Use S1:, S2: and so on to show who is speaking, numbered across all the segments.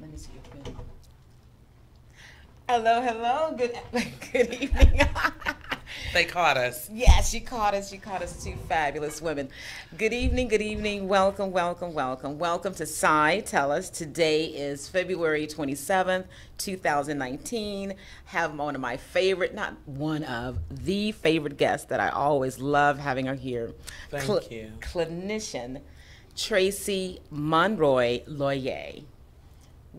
S1: Let me see your pen. Hello, hello. Good evening.
S2: They caught us.
S1: Yes, she caught us. She caught us, two fabulous women. Good evening, good evening. Welcome, welcome, welcome. Welcome to Say TellUs. Today is February 27th, 2019. Have one of my favorite, not one of, the favorite guests that I always love having her here.
S2: Thank you.
S1: Clinician Tracy Monroy-Loye.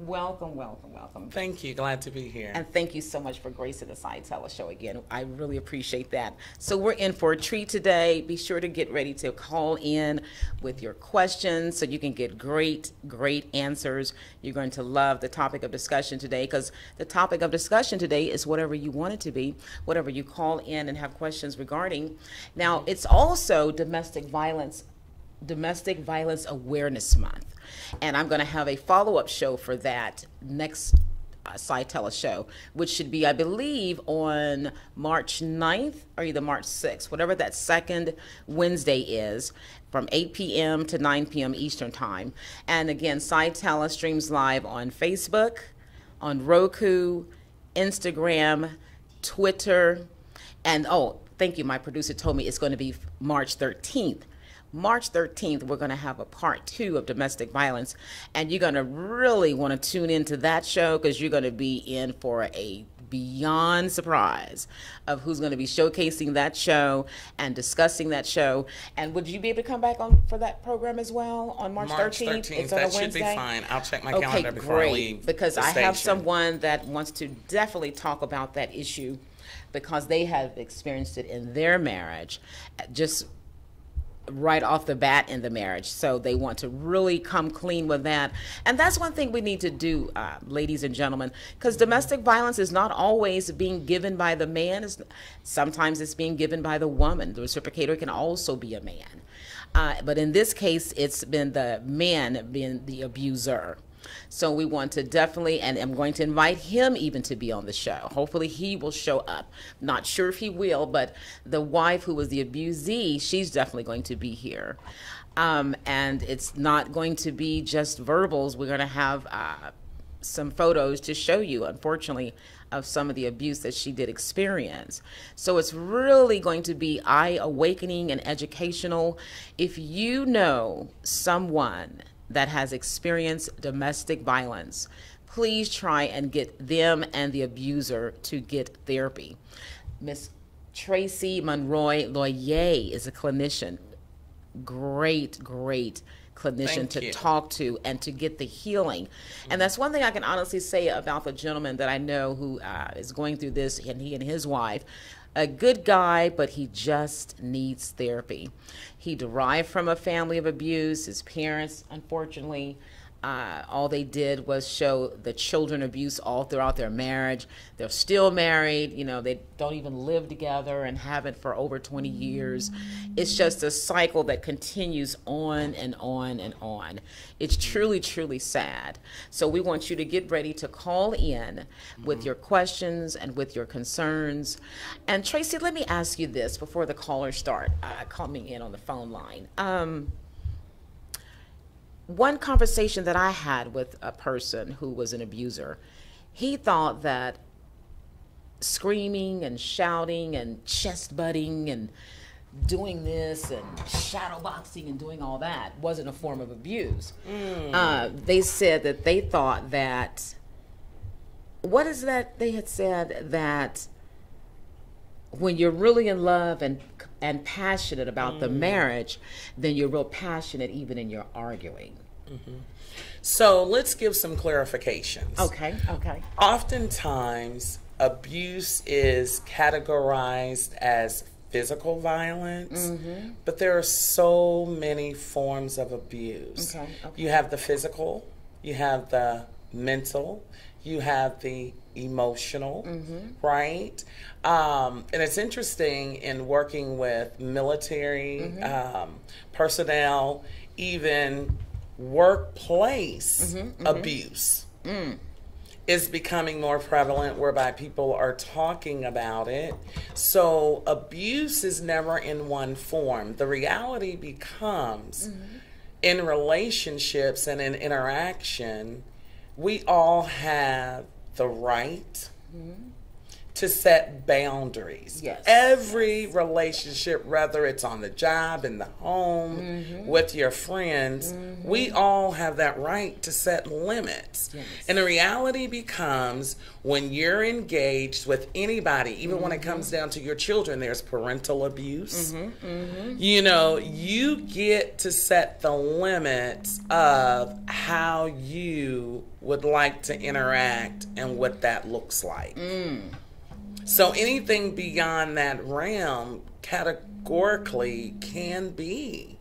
S1: Welcome, welcome, welcome.
S2: Thank you. Glad to be here.
S1: And thank you so much for gracing the Say TellUs show again. I really appreciate that. So we're in for a treat today. Be sure to get ready to call in with your questions so you can get great answers. You're going to love the topic of discussion today, because the topic of discussion today is whatever you want it to be, whatever you call in and have questions regarding. Now, it's also Domestic Violence Awareness Month. And I'm going to have a follow-up show for that next Say TellUs show, which should be, I believe, on March 9th or either March 6th, whatever that second Wednesday is, from 8 p.m. to 9 p.m. Eastern Time. And again, Say TellUs streams live on Facebook, on Roku, Instagram, Twitter, and oh, thank you, my producer told me it's going to be March 13th. March 13th, we're going to have a part 2 of domestic violence, and you're going to really want to tune into that show, because you're going to be in for a beyond surprise of who's going to be showcasing that show and discussing that show. And would you be able to come back on for that program as well on March 13th? It's on a Wednesday.
S2: That should be fine. I'll check my calendar before I leave.
S1: Because I have someone that wants to definitely talk about that issue, because they have experienced it in their marriage, just right off the bat in the marriage. So they want to really come clean with that. And that's one thing we need to do, ladies and gentlemen, because domestic violence is not always being given by the man. Sometimes it's being given by the woman. The reciprocator can also be a man. But in this case, it's been the man being the abuser. So we want to definitely, and I'm going to invite him even to be on the show. Hopefully he will show up. Not sure if he will, but the wife who was the abusee, she's definitely going to be here. And it's not going to be just verbals. We're going to have some photos to show you, unfortunately, of some of the abuse that she did experience. So it's really going to be eye-awakening and educational. If you know someone that has experienced domestic violence, please try and get them and the abuser to get therapy. Miss Tracy Monroy-Loye is a clinician. Great clinician to talk to and to get the healing. And that's one thing I can honestly say about the gentleman that I know who is going through this, and he and his wife. A good guy, but he just needs therapy. He derived from a family of abuse. His parents, unfortunately, all they did was show the children abuse all throughout their marriage. They're still married. You know, they don't even live together and haven't for over 20 years. It's just a cycle that continues on and on and on. It's truly sad. So we want you to get ready to call in with your questions and with your concerns. And Tracy, let me ask you this before the callers start coming in on the phone line. One conversation that I had with a person who was an abuser, he thought that screaming and shouting and chest butting and doing this and shadow boxing and doing all that wasn't a form of abuse. They said that they thought that, what is that? They had said that when you're really in love and passionate about the marriage, then you're real passionate even in your arguing.
S2: So let's give some clarifications.
S1: Okay.
S2: Oftentimes, abuse is categorized as physical violence, but there are so many forms of abuse. You have the physical, you have the mental, you have the emotional, right? And it's interesting in working with military personnel, even workplace abuse is becoming more prevalent, whereby people are talking about it. So abuse is never in one form. The reality becomes in relationships and in interaction, we all have the right to set boundaries.
S1: Yes.
S2: Every relationship, whether it's on the job, in the home, with your friends, we all have that right to set limits.
S1: Yes.
S2: And the reality becomes when you're engaged with anybody, even when it comes down to your children, there's parental abuse. You know, you get to set the limits of how you would like to interact and what that looks like. So anything beyond that realm categorically can be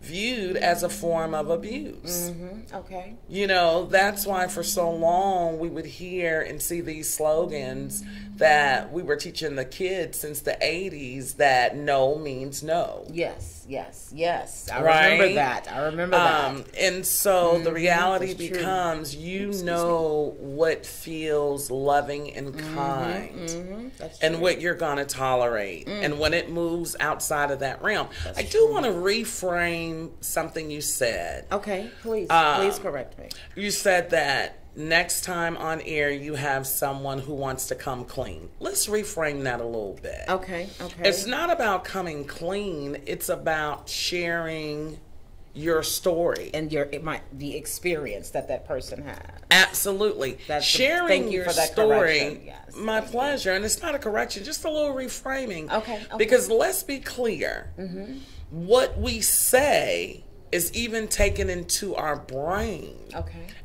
S2: viewed as a form of abuse.
S1: Okay.
S2: You know, that's why for so long we would hear and see these slogans that we were teaching the kids since the 80s that no means no.
S1: Yes, yes, yes. I
S2: Right?
S1: remember that. I remember that.
S2: And so the reality
S1: That's true.
S2: becomes you know what feels loving and kind.
S1: That's
S2: And
S1: true.
S2: what you're going to tolerate. And when it moves outside of that realm. I do want to reframe something you said.
S1: Okay, please correct me.
S2: You said that next time on air you have someone who wants to come clean. Let's reframe that a little bit.
S1: Okay, okay.
S2: It's not about coming clean. It's about sharing your story.
S1: And the experience that person had.
S2: Absolutely. Sharing
S1: thank you
S2: your
S1: for that
S2: story,
S1: correction. Yes,
S2: my
S1: thank
S2: pleasure. And it's not a correction, just a little reframing.
S1: Okay.
S2: Because let's be clear. What we say is even taken into our brain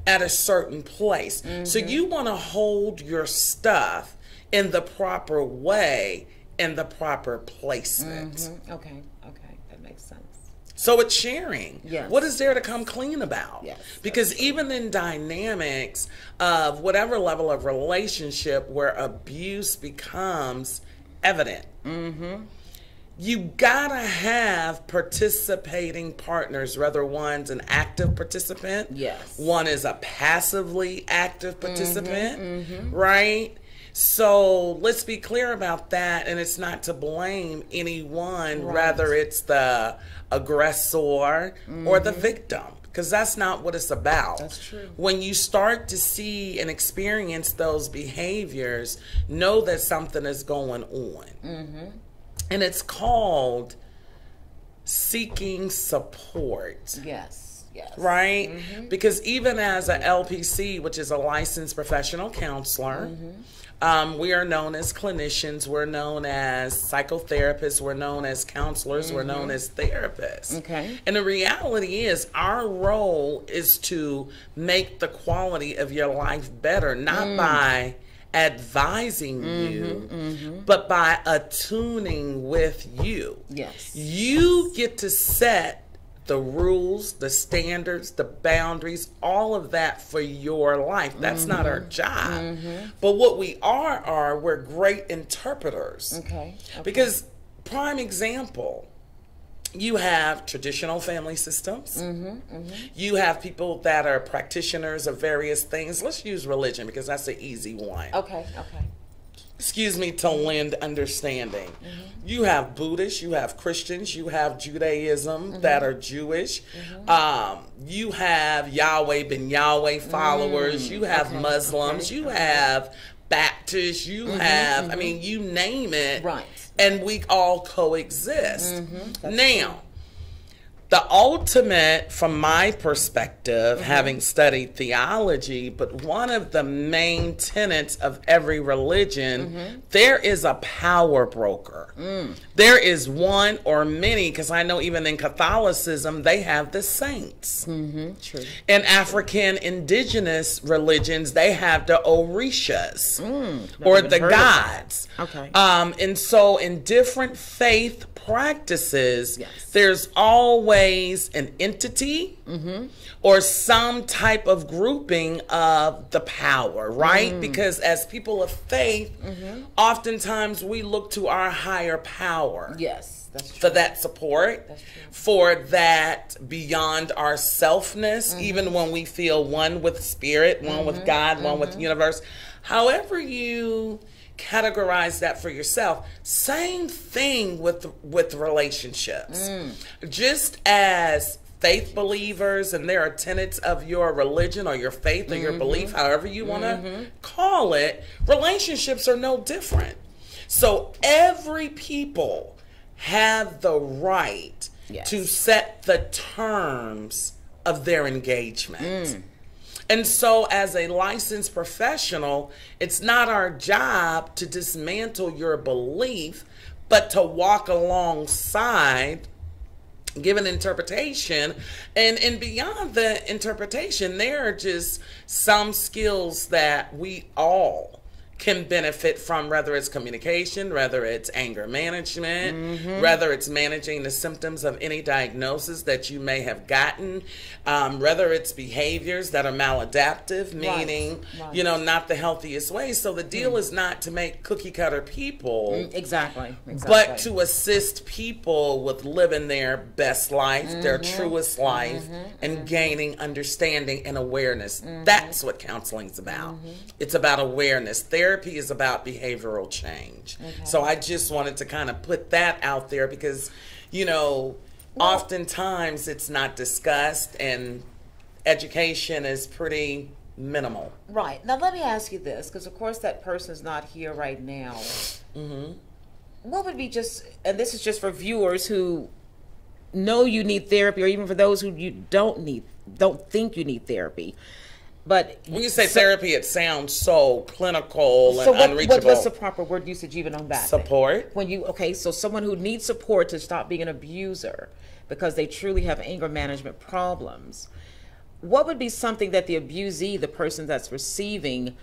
S2: at a certain place. So you want to hold your stuff in the proper way, in the proper placement.
S1: Okay, that makes sense.
S2: So it's sharing.
S1: Yes.
S2: What is there to come clean about?
S1: Yes,
S2: because even in dynamics of whatever level of relationship where abuse becomes evident, you gotta have participating partners, whether one's an active participant, one is a passively active participant, right? So let's be clear about that, and it's not to blame anyone, rather it's the aggressor or the victim, because that's not what it's about.
S1: That's true.
S2: When you start to see and experience those behaviors, know that something is going on. And it's called seeking support.
S1: Yes.
S2: Right? Because even as a LPC, which is a licensed professional counselor, we are known as clinicians, we're known as psychotherapists, we're known as counselors, we're known as therapists.
S1: Okay.
S2: And the reality is our role is to make the quality of your life better, not by advising you, but by attuning with you.
S1: Yes.
S2: You get to set the rules, the standards, the boundaries, all of that for your life. That's not our job. But what we are, we're great interpreters.
S1: Okay.
S2: Because, prime example, you have traditional family systems. You have people that are practitioners of various things. Let's use religion because that's the easy one.
S1: Okay.
S2: Excuse me, to lend understanding. You have Buddhists, you have Christians, you have Judaism that are Jewish. You have Yahweh ben Yahweh followers. You have Muslims. You have Baptists. You have, I mean, you name it.
S1: Right.
S2: And we all coexist. Now, the ultimate, from my perspective, having studied theology, but one of the main tenets of every religion, there is a power broker. There is one or many, because I know even in Catholicism, they have the saints.
S1: True.
S2: In African indigenous religions, they have the Orishas, or the gods.
S1: Okay.
S2: And so in different faith practices, there's always an entity or some type of grouping of the power, right? Because as people of faith, oftentimes we look to our higher power.
S1: Yes, that's true.
S2: For that support,
S1: That's true.
S2: for that beyond our selfness, even when we feel one with spirit, one with God, one with the universe. However you categorize that for yourself. Same thing with relationships. Just as faith believers and there are tenets of your religion or your faith or your belief, however you want to call it, relationships are no different. So every people have the right to set the terms of their engagement. And so as a licensed professional, it's not our job to dismantle your belief, but to walk alongside, give an interpretation, and beyond the interpretation, there are just some skills that we all can benefit from, whether it's communication, whether it's anger management, whether it's managing the symptoms of any diagnosis that you may have gotten, whether it's behaviors that are maladaptive, meaning, you know, not the healthiest way. So the deal is not to make cookie cutter people, but to assist people with living their best life, their truest life, and gaining understanding and awareness. That's what counseling is about. It's about awareness. Therapy is about behavioral change. So I just wanted to kind of put that out there because, you know, oftentimes it's not discussed and education is pretty minimal.
S1: Right. Now let me ask you this, because of course that person's not here right now. What would be just, and this is just for viewers who know you need therapy, or even for those who you don't think you need therapy. But
S2: when you say therapy, it sounds so clinical and unreachable.
S1: What's the proper word usage even on that?
S2: Support.
S1: When you so someone who needs support to stop being an abuser because they truly have anger management problems. What would be something that the abusee, the person that's receiving,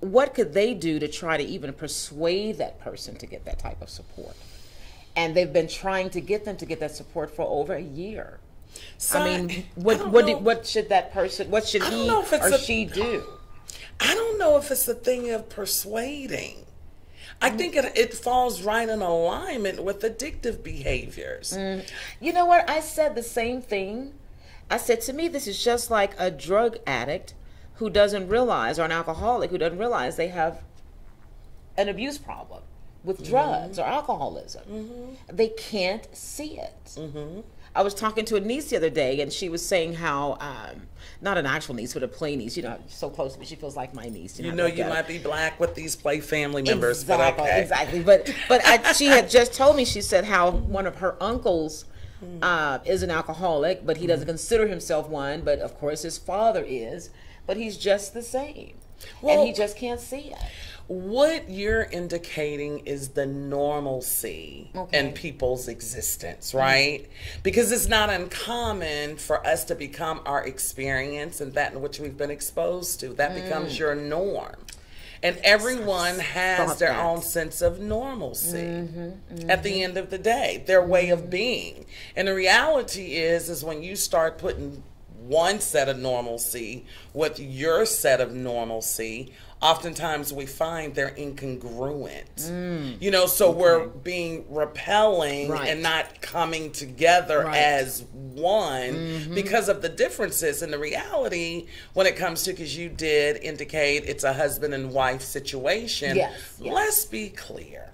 S1: what could they do to try to even persuade that person to get that type of support? And they've been trying to get them to get that support for over a year. So I mean, what should that person, what should he or she do?
S2: I don't know if it's a thing of persuading. I think it falls right in alignment with addictive behaviors.
S1: You know what? I said the same thing. I said, to me, this is just like a drug addict who doesn't realize, or an alcoholic who doesn't realize they have an abuse problem with drugs or alcoholism. They can't see it. I was talking to a niece the other day, and she was saying how, not an actual niece, but a play niece, you know, so close to me, she feels like my niece.
S2: You know, you might be black with these play family members, but okay.
S1: Exactly, but she had just told me, she said how one of her uncles is an alcoholic, but he doesn't consider himself one, but of course his father is, but he's just the same, and he just can't see it.
S2: What you're indicating is the normalcy in people's existence, right? Because it's not uncommon for us to become our experience and that in which we've been exposed to. That becomes your norm. And everyone has their own sense of normalcy at the end of the day, their way of being. And the reality is when you start putting one set of normalcy with your set of normalcy, oftentimes we find they're incongruent. You know, so we're being repelling and not coming together as one because of the differences. And the reality when it comes to, because you did indicate it's a husband and wife situation, let's be clear.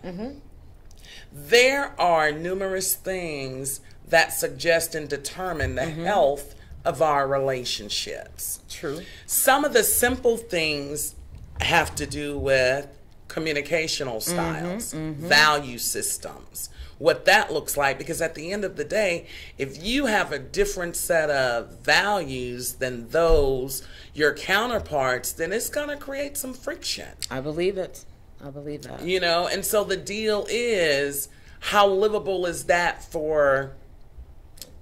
S2: There are numerous things that suggest and determine the health of our relationships.
S1: True.
S2: Some of the simple things have to do with communicational styles, value systems, what that looks like, because at the end of the day, if you have a different set of values than those your counterparts, then it's going to create some friction.
S1: I believe it. I believe that.
S2: You know, and so the deal is, how livable is that for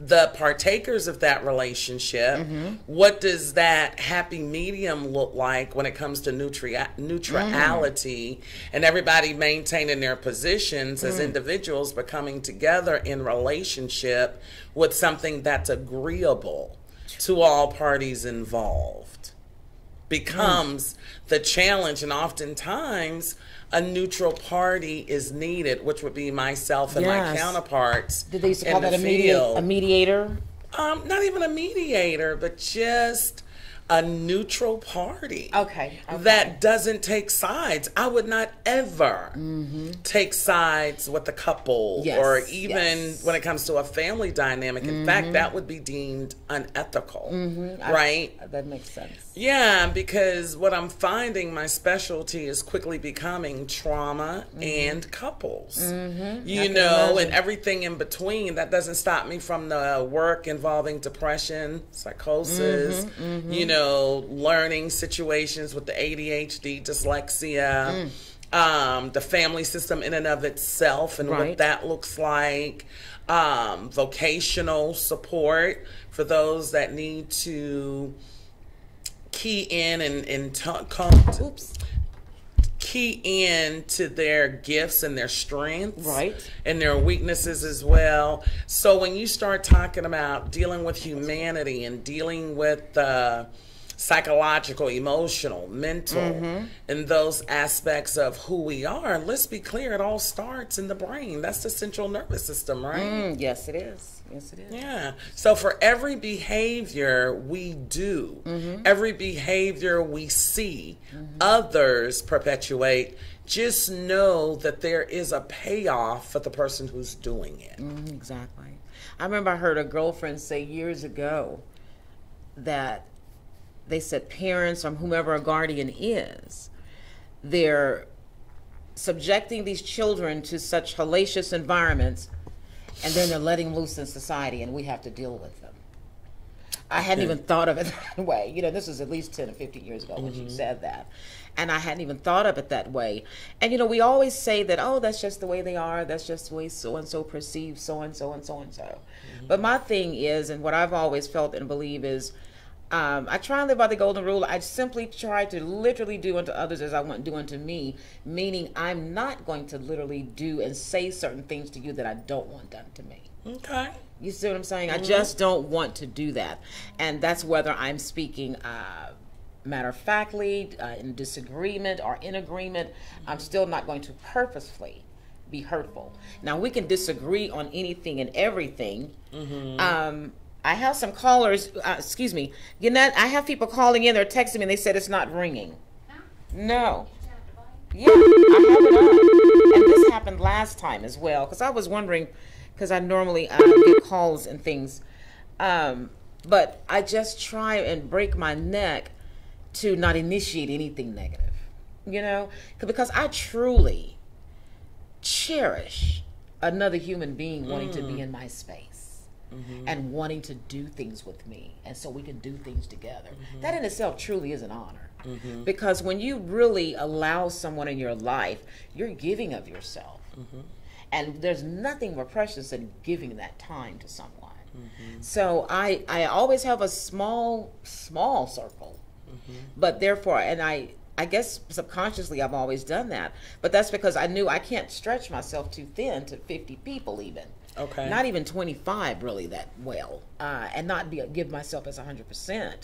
S2: the partakers of that relationship? What does that happy medium look like when it comes to neutrality and everybody maintaining their positions as individuals, but coming together in relationship with something that's agreeable to all parties involved becomes the challenge. And oftentimes a neutral party is needed, which would be myself and my counterparts.
S1: Did they used to call that a mediator?
S2: Not even a mediator, but just a neutral party.
S1: Okay.
S2: That doesn't take sides. I would not ever take sides with the couple, or even when it comes to a family dynamic. In fact, that would be deemed unethical, right?
S1: That makes sense.
S2: Yeah, because what I'm finding, my specialty is quickly becoming trauma and couples. You know, and everything in between. That doesn't stop me from the work involving depression, psychosis, you know, learning situations with the ADHD, dyslexia, the family system in and of itself and what that looks like, vocational support for those that need to key in and key in to their gifts and their strengths, and their weaknesses as well. So when you start talking about dealing with humanity and dealing with psychological, emotional, mental, and those aspects of who we are, let's be clear, it all starts in the brain. That's the central nervous system, right?
S1: Yes, it is. Yes, it is.
S2: Yeah. So for every behavior we do, every behavior we see others perpetuate, just know that there is a payoff for the person who's doing it.
S1: Exactly. I remember I heard a girlfriend say years ago that they said parents, or whomever a guardian is, they're subjecting these children to such hellacious environments, and then they're letting them loose in society, and we have to deal with them. I hadn't even thought of it that way. You know, this was at least 10 or 15 years ago when she said that. And I hadn't even thought of it that way. And, you know, we always say that, oh, that's just the way they are. That's just the way so-and-so perceives so-and-so and so-and-so. But my thing is, and what I've always felt and believe is, I try and live by the golden rule. I simply try to literally do unto others as I want to do unto me, meaning I'm not going to literally do and say certain things to you that I don't want done to me.
S2: Okay.
S1: You see what I'm saying? I just don't want to do that. And that's whether I'm speaking matter-of-factly, in disagreement or in agreement. I'm still not going to purposefully be hurtful. Now, we can disagree on anything and everything. I have some callers, excuse me, Gannett, I have people calling in, they're texting me, and they said it's not ringing. No. Yeah, I have it on. And this happened last time as well, because I was wondering, because I normally get calls and things, but I just try and break my neck to not initiate anything negative, you know, because I truly cherish another human being wanting to be in my space. And wanting to do things with me, and so we can do things together. That in itself truly is an honor, because when you really allow someone in your life, you're giving of yourself, and there's nothing more precious than giving that time to someone. So I always have a small circle, but therefore, and I guess subconsciously I've always done that, but that's because I knew I can't stretch myself too thin to 50 people even.
S2: Okay.
S1: Not even 25 really that well, and not give myself as 100%.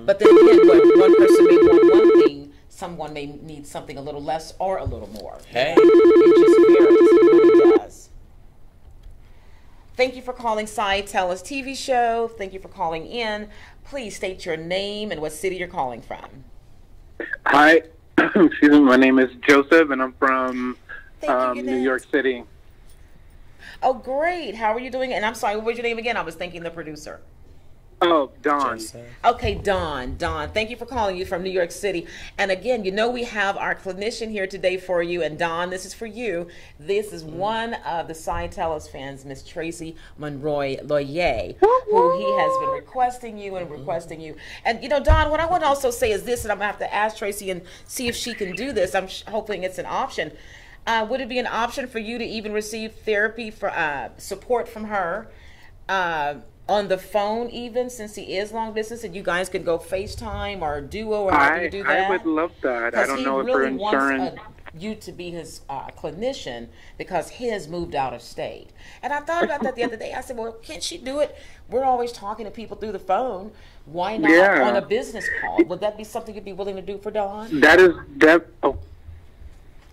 S1: But then again, when one person may want one thing, someone may need something a little less or a little more.
S2: Hey.
S1: It just varies. It really does. Thank you for calling Say TellUs TV Show. Thank you for calling in. Please state your name and what city you're calling from.
S3: Hi. Excuse me. My name is Joseph, and I'm from New York City.
S1: Oh, great. How are you doing? And I'm sorry, what was your name again? I was thanking the producer.
S3: Oh, Don.
S1: Okay, Don. Thank you for calling you from New York City. And again, you know we have our clinician here today for you. And Don, this is for you. This is one of the Say TellUs fans, Miss Tracy Monroy-Loye, who he has been requesting you and requesting you. And, you know, Don, what I want to also say is this, and I'm going to have to ask Tracy and see if she can do this. I'm hoping it's an option. Would it be an option for you to even receive therapy for support from her on the phone, even since he is long distance, and you guys could go FaceTime or Duo or how you do that?
S3: I would love that. I don't know if
S1: really
S3: for insurance.
S1: Wants you to be his clinician because his moved out of state. And I thought about that the other day. I said, well, can't she do it? We're always talking to people through the phone. Why not on a business call? Would that be something you'd be willing to do for Dawn?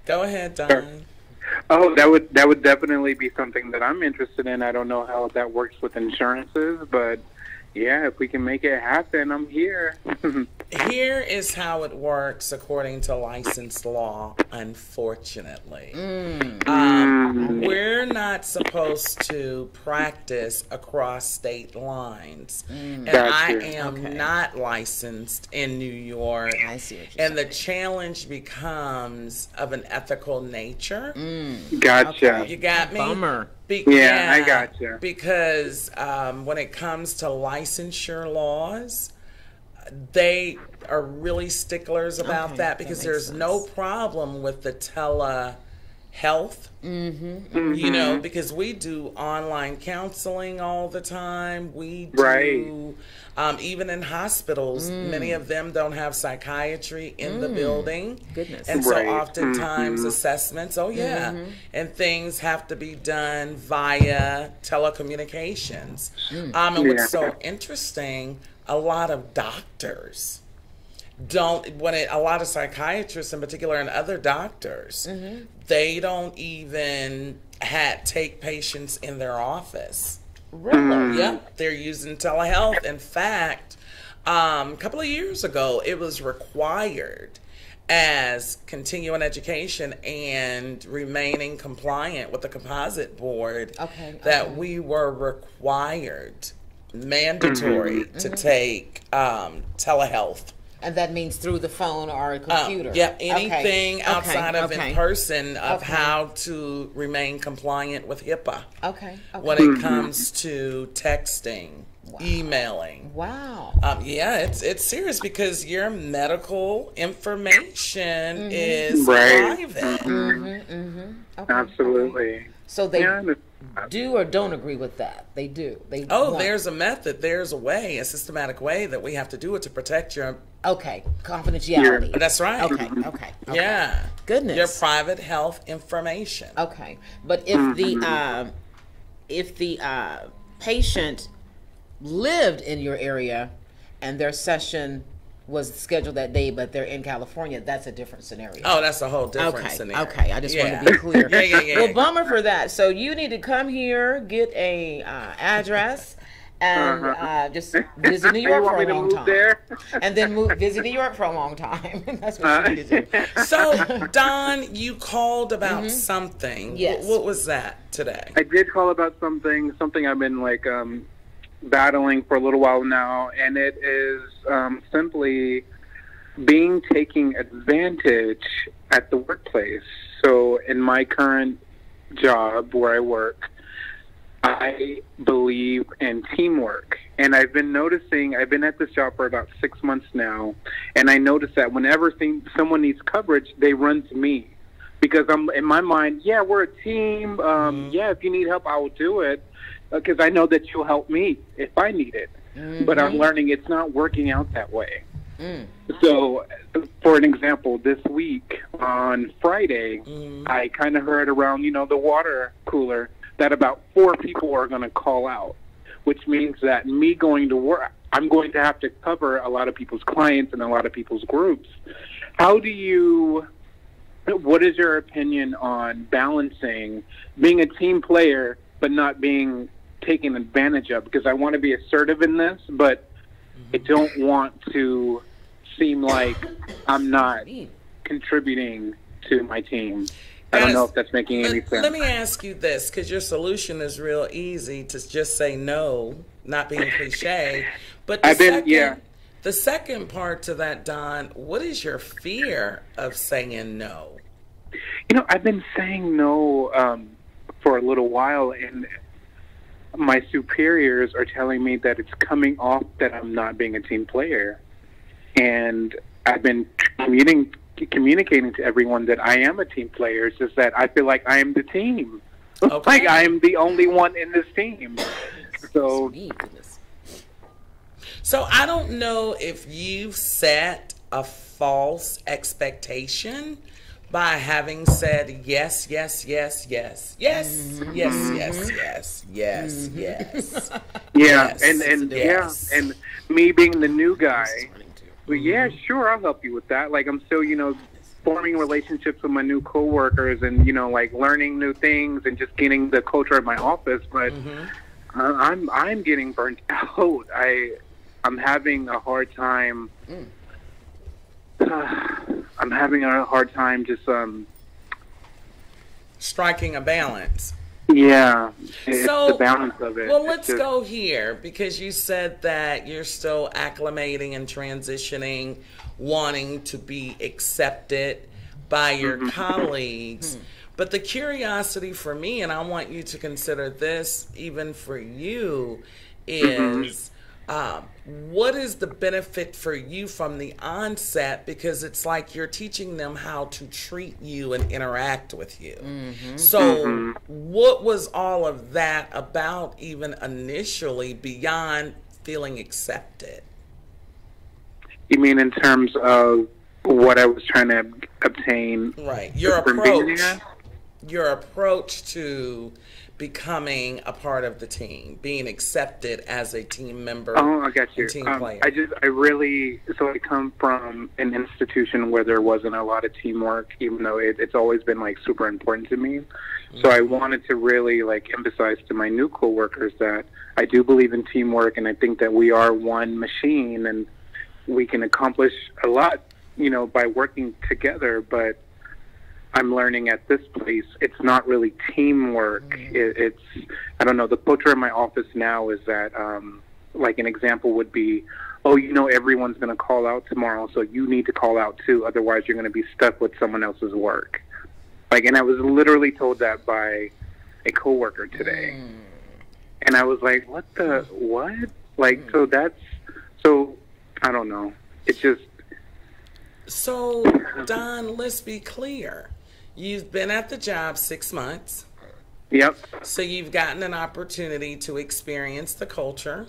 S2: Go ahead, Don.
S3: Oh, that would definitely be something that I'm interested in. I don't know how that works with insurances, but yeah, if we can make it happen, I'm here.
S2: Here is how it works according to licensed law, unfortunately. We're not supposed to practice across state lines. And I am not licensed in New York.
S1: I see what you're
S2: and the challenge becomes of an ethical nature.
S3: Gotcha.
S2: You got me?
S1: Bummer.
S3: Yeah, I gotcha.
S2: Because when it comes to licensure laws, they are really sticklers about that because there's no problem with the telehealth, you know, because we do online counseling all the time. We do, even in hospitals, many of them don't have psychiatry in the building.
S1: Goodness.
S2: And so oftentimes assessments, and things have to be done via telecommunications. And what's so interesting, a lot of doctors don't, a lot of psychiatrists in particular and other doctors, they don't even take patients in their office.
S1: Really?
S2: Yep, they're using telehealth. In fact, a couple of years ago, it was required as continuing education and remaining compliant with the composite board that we were required, mandatory, to take telehealth.
S1: And that means through the phone or a computer.
S2: Anything outside of in person of how to remain compliant with HIPAA. When it comes to texting, emailing. It's serious because your medical information is private.
S3: Absolutely.
S1: So they do or don't agree with that? They do.
S2: There's a method, there's a way, a systematic way that we have to do it to protect your
S1: confidentiality.
S2: That's right.
S1: Okay.
S2: Yeah.
S1: Goodness.
S2: Your private health information.
S1: Okay. But if the patient lived in your area and their session was scheduled that day, but they're in California, that's a different scenario.
S2: Oh, that's a whole different scenario.
S1: Okay, I just want to be clear.
S2: Well,
S1: bummer for that. So you need to come here, get a address, and just visit New York for a long time. And then visit New York for a long time. That's what you need to do.
S2: So, Don, you called about something.
S1: Yes.
S2: What was that today?
S3: I did call about something I've been battling for a little while now, and it is simply being taken advantage at the workplace. So in my current job where I work, I believe in teamwork. And I've been noticing, I've been at this job for about 6 months now, and I notice that whenever someone needs coverage, they run to me. Because I'm in my mind, we're a team. If you need help, I will do it. Because I know that you'll help me if I need it. But I'm learning it's not working out that way. So, for an example, this week on Friday, I kind of heard around, the water cooler that about 4 people are going to call out, which means that me going to work, I'm going to have to cover a lot of people's clients and a lot of people's groups. What is your opinion on balancing being a team player but not being taken advantage of? Because I want to be assertive in this, but I don't want to seem like I'm not contributing to my team. I don't know if that's making any sense.
S2: Let me ask you this, because your solution is real easy to just say no, not being cliche. But the second part to that, Don, what is your fear of saying no?
S3: I've been saying no for a little while, and my superiors are telling me that it's coming off that I'm not being a team player. And I've been communicating to everyone that I am a team player. It's just that I feel like I am the team. Like I am the only one in this team. So
S2: I don't know if you've set a false expectation by having said yes, yes, yes, yes, yes, yes, yes, yes, yes, yes.
S3: And me being the new guy, but sure, I'll help you with that. Like I'm still, forming relationships with my new coworkers and, learning new things and just getting the culture of my office. But I'm getting burnt out. I'm having a hard time. I'm having a hard time just
S2: striking a balance.
S3: Yeah, it's
S2: so
S3: the balance of it.
S2: Well, let's go here, because you said that you're still acclimating and transitioning, wanting to be accepted by your colleagues. But the curiosity for me, and I want you to consider this even for you, is what is the benefit for you from the onset? Because it's like you're teaching them how to treat you and interact with you. So what was all of that about, even initially, beyond feeling accepted?
S3: You mean in terms of what I was trying to obtain?
S2: Right. Your approach to becoming a part of the team, being accepted as a team member.
S3: Oh, I got you.
S2: Team player.
S3: I come from an institution where there wasn't a lot of teamwork, even though it's always been like super important to me. So I wanted to really like emphasize to my new coworkers that I do believe in teamwork, and I think that we are one machine and we can accomplish a lot, by working together. But I'm learning at this place, it's not really teamwork. It's, I don't know, the culture in my office now is that, like an example would be, everyone's going to call out tomorrow, so you need to call out too, otherwise you're going to be stuck with someone else's work. And I was literally told that by a coworker today. And I was like, what? So I don't know. It's just.
S2: So, Don, let's be clear. You've been at the job 6 months.
S3: Yep.
S2: So you've gotten an opportunity to experience the culture.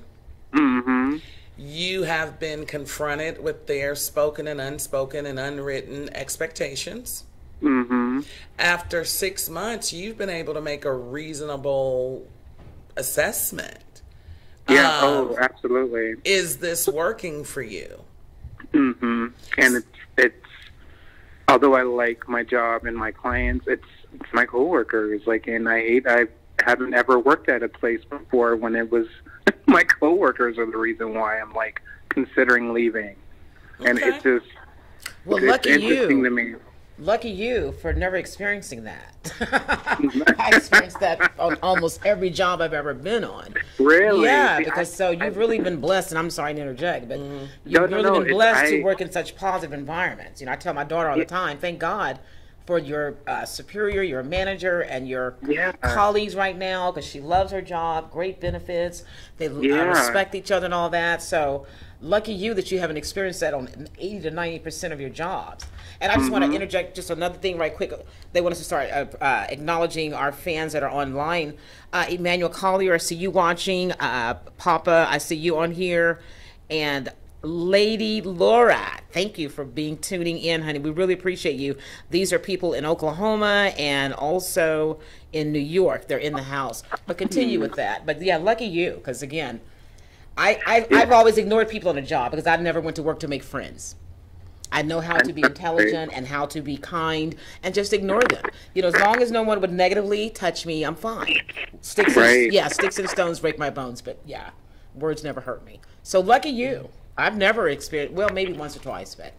S2: You have been confronted with their spoken and unspoken and unwritten expectations. After 6 months, you've been able to make a reasonable assessment.
S3: Yeah, absolutely.
S2: Is this working for you?
S3: And it's although I like my job and my clients, it's my coworkers. And I haven't ever worked at a place before when it was my coworkers are the reason why I'm considering leaving. And it's just it's interesting to me.
S1: Lucky you for never experiencing that. I experienced that on almost every job I've ever been on.
S3: Really?
S1: Yeah, because you've really been blessed, and I'm sorry to interject, but you've really been blessed to work in such positive environments. I tell my daughter all the time, thank God for your superior, your manager, and your colleagues right now, because she loves her job, great benefits, they respect each other and all that. So lucky you that you haven't experienced that on 80 to 90% of your jobs. And I just want to interject just another thing right quick. They want us to start acknowledging our fans that are online. Emmanuel Collier, I see you watching. Papa, I see you on here. And Lady Laura, thank you for tuning in, honey. We really appreciate you. These are people in Oklahoma and also in New York. They're in the house. But continue with that. But yeah, lucky you, because again, I've always ignored people on a job because I never went to work to make friends. I know how to be intelligent and how to be kind and just ignore them. As long as no one would negatively touch me, I'm fine. Sticks and stones break my bones, but yeah, words never hurt me. So lucky you. I've never experienced, well, maybe once or twice, but.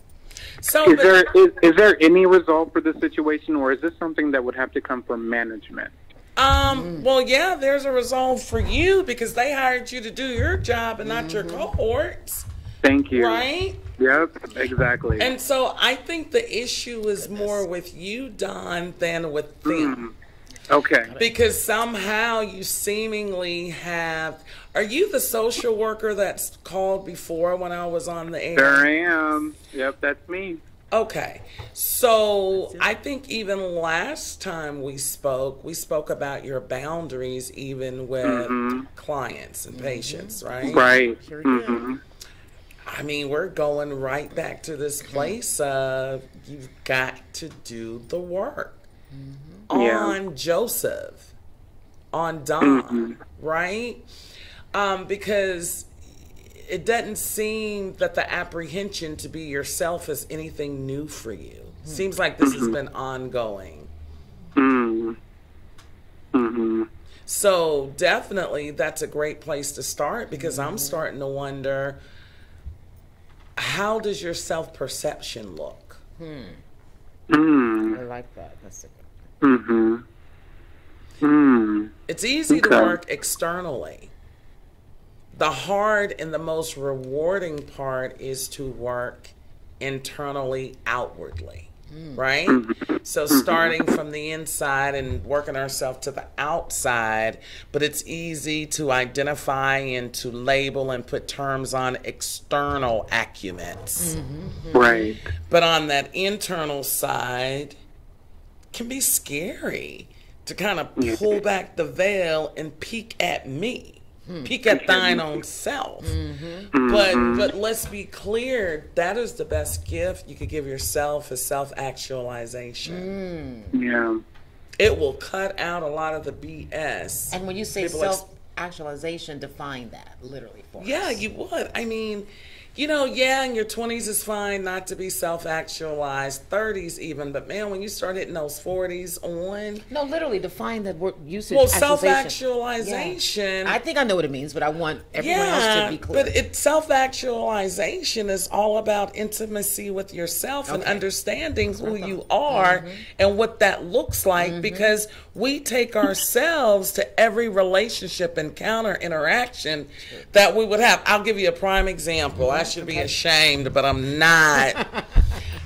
S3: So is there any result for this situation, or is this something that would have to come from management?
S2: Well, yeah, there's a result for you because they hired you to do your job and not your cohorts.
S3: Thank you.
S2: Right?
S3: Yep, exactly.
S2: And so I think the issue is more with you, Don, than with them.
S3: Okay.
S2: Because somehow you seemingly have... Are you the social worker that's called before when I was on the air?
S3: There I am. Yep, that's me.
S2: Okay. So I think even last time we spoke about your boundaries even with clients and patients, right?
S3: Right.
S2: I mean, we're going right back to this place of you've got to do the work on Joseph, on Don, right? Because it doesn't seem that the apprehension to be yourself is anything new for you. Seems like this has been ongoing. So definitely that's a great place to start, because I'm starting to wonder, how does your self-perception look?
S1: I like that. That's a good one.
S2: It's easy to work externally. The hard and the most rewarding part is to work internally, outwardly, right? So starting from the inside and working ourselves to the outside, but it's easy to identify and to label and put terms on external acumens.
S3: Right.
S2: But on that internal side, it can be scary to kind of pull back the veil and peek at me. Peek at thine own self. But let's be clear, that is the best gift you could give yourself, is self-actualization.
S3: Yeah.
S2: It will cut out a lot of the BS.
S1: And when you say self-actualization, define that literally for us.
S2: Yeah, you would. I mean, you know, yeah, in your 20s is fine not to be self-actualized, 30s even, but man, when you start hitting those 40s on...
S1: No, literally define that word usage.
S2: Well, self-actualization...
S1: Yeah. I think I know what it means, but I want everyone else to be clear.
S2: But self-actualization is all about intimacy with yourself and understanding who you are and what that looks like, because we take ourselves to every relationship, encounter, interaction that we would have. I'll give you a prime example. I should be ashamed, but I'm not.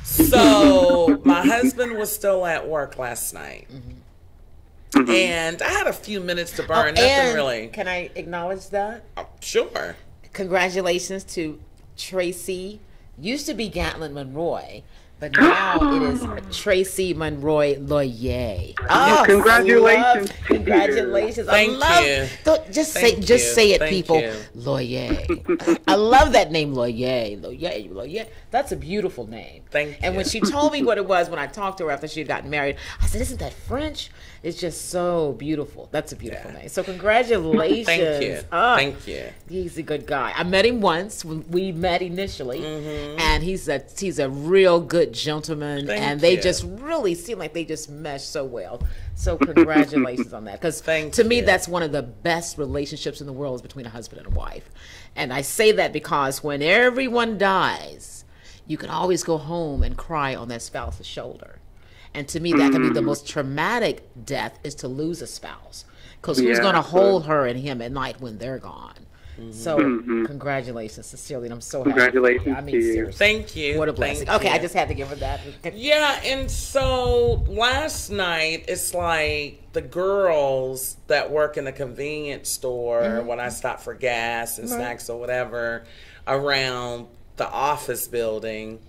S2: So my husband was still at work last night. And I had a few minutes to burn. Nothing really.
S1: Can I acknowledge that?
S2: Sure.
S1: Congratulations to Tracy. Used to be Gatlin Monroy, but now it is Tracy Monroy-Loye.
S3: Oh, congratulations!
S1: Congratulations!
S2: Thank you.
S1: Just say it, people. Loye. I love that name, Loye. Loye. That's a beautiful name.
S2: Thank you.
S1: And when she told me what it was, when I talked to her after she had gotten married, I said, "Isn't that French?" It's just so beautiful. That's a beautiful name. So congratulations.
S2: Thank you. Thank you.
S1: He's a good guy. I met him once when we met initially, and he's a real good gentleman, and they just really seem like they just mesh so well. So congratulations on that, because to me that's one of the best relationships in the world, is between a husband and a wife. And I say that because when everyone dies, you can always go home and cry on that spouse's shoulder. And to me, that can be the most traumatic death, is to lose a spouse. Because who's going to hold her and him at night when they're gone? So congratulations, sincerely. And I'm so happy.
S3: Congratulations
S1: I mean,
S3: to you.
S1: seriously.
S2: Thank you.
S1: What a blessing.
S2: Thank
S1: Okay,
S2: you.
S1: I just had to give her that.
S2: Yeah, and so last night, it's like the girls that work in the convenience store, when I stop for gas and snacks or whatever around the office building.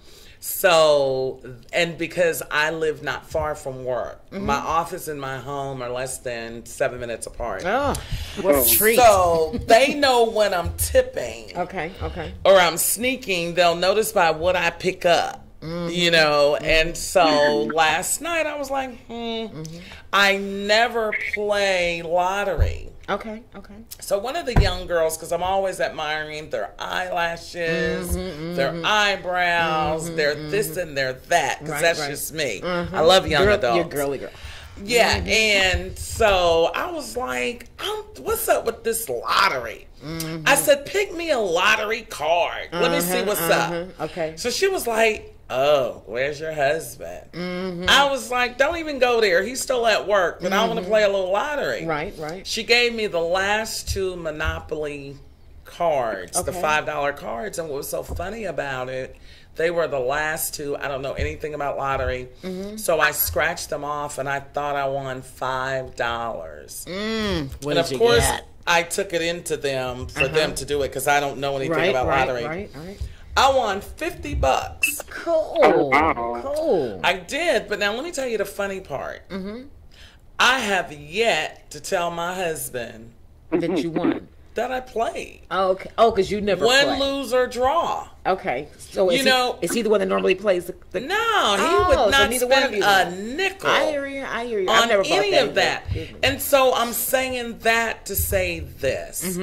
S2: So, and because I live not far from work, my office and my home are less than 7 minutes apart.
S1: Oh, what a treat.
S2: So they know when I'm tipping.
S1: Okay.
S2: Or I'm sneaking. They'll notice by what I pick up. You know, and so last night I was like, I never play lottery.
S1: Okay.
S2: So one of the young girls, because I'm always admiring their eyelashes, their eyebrows, their this and their that, because that's just me. I love young adults.
S1: You're girly girl.
S2: Yeah, and so I was like, what's up with this lottery? I said, pick me a lottery card. Let me see what's up.
S1: Okay.
S2: So she was like, oh, where's your husband? I was like, don't even go there. He's still at work, but I want to play a little lottery.
S1: Right.
S2: She gave me the last 2 Monopoly cards, the $5 cards. And what was so funny about it, they were the last 2. I don't know anything about lottery. So I scratched them off, and I thought I won $5.
S1: What
S2: and
S1: did
S2: of course,
S1: get?
S2: I took it into them for them to do it, because I don't know anything about lottery.
S1: Right.
S2: I won $50.
S1: Cool.
S3: Oh, wow.
S1: Cool.
S2: I did, but now let me tell you the funny part. I have yet to tell my husband
S1: That you won.
S2: that I played.
S1: Oh, okay. Oh, because you never
S2: Win,
S1: play.
S2: lose, or draw.
S1: Okay. So is
S2: is
S1: he the one that normally plays the
S2: No, he
S1: Oh,
S2: would
S1: so
S2: not
S1: neither one of
S2: spend
S1: you
S2: a nickel
S1: I hear you. I've
S2: on
S1: never bought
S2: any of that.
S1: either.
S2: And so I'm saying that to say this.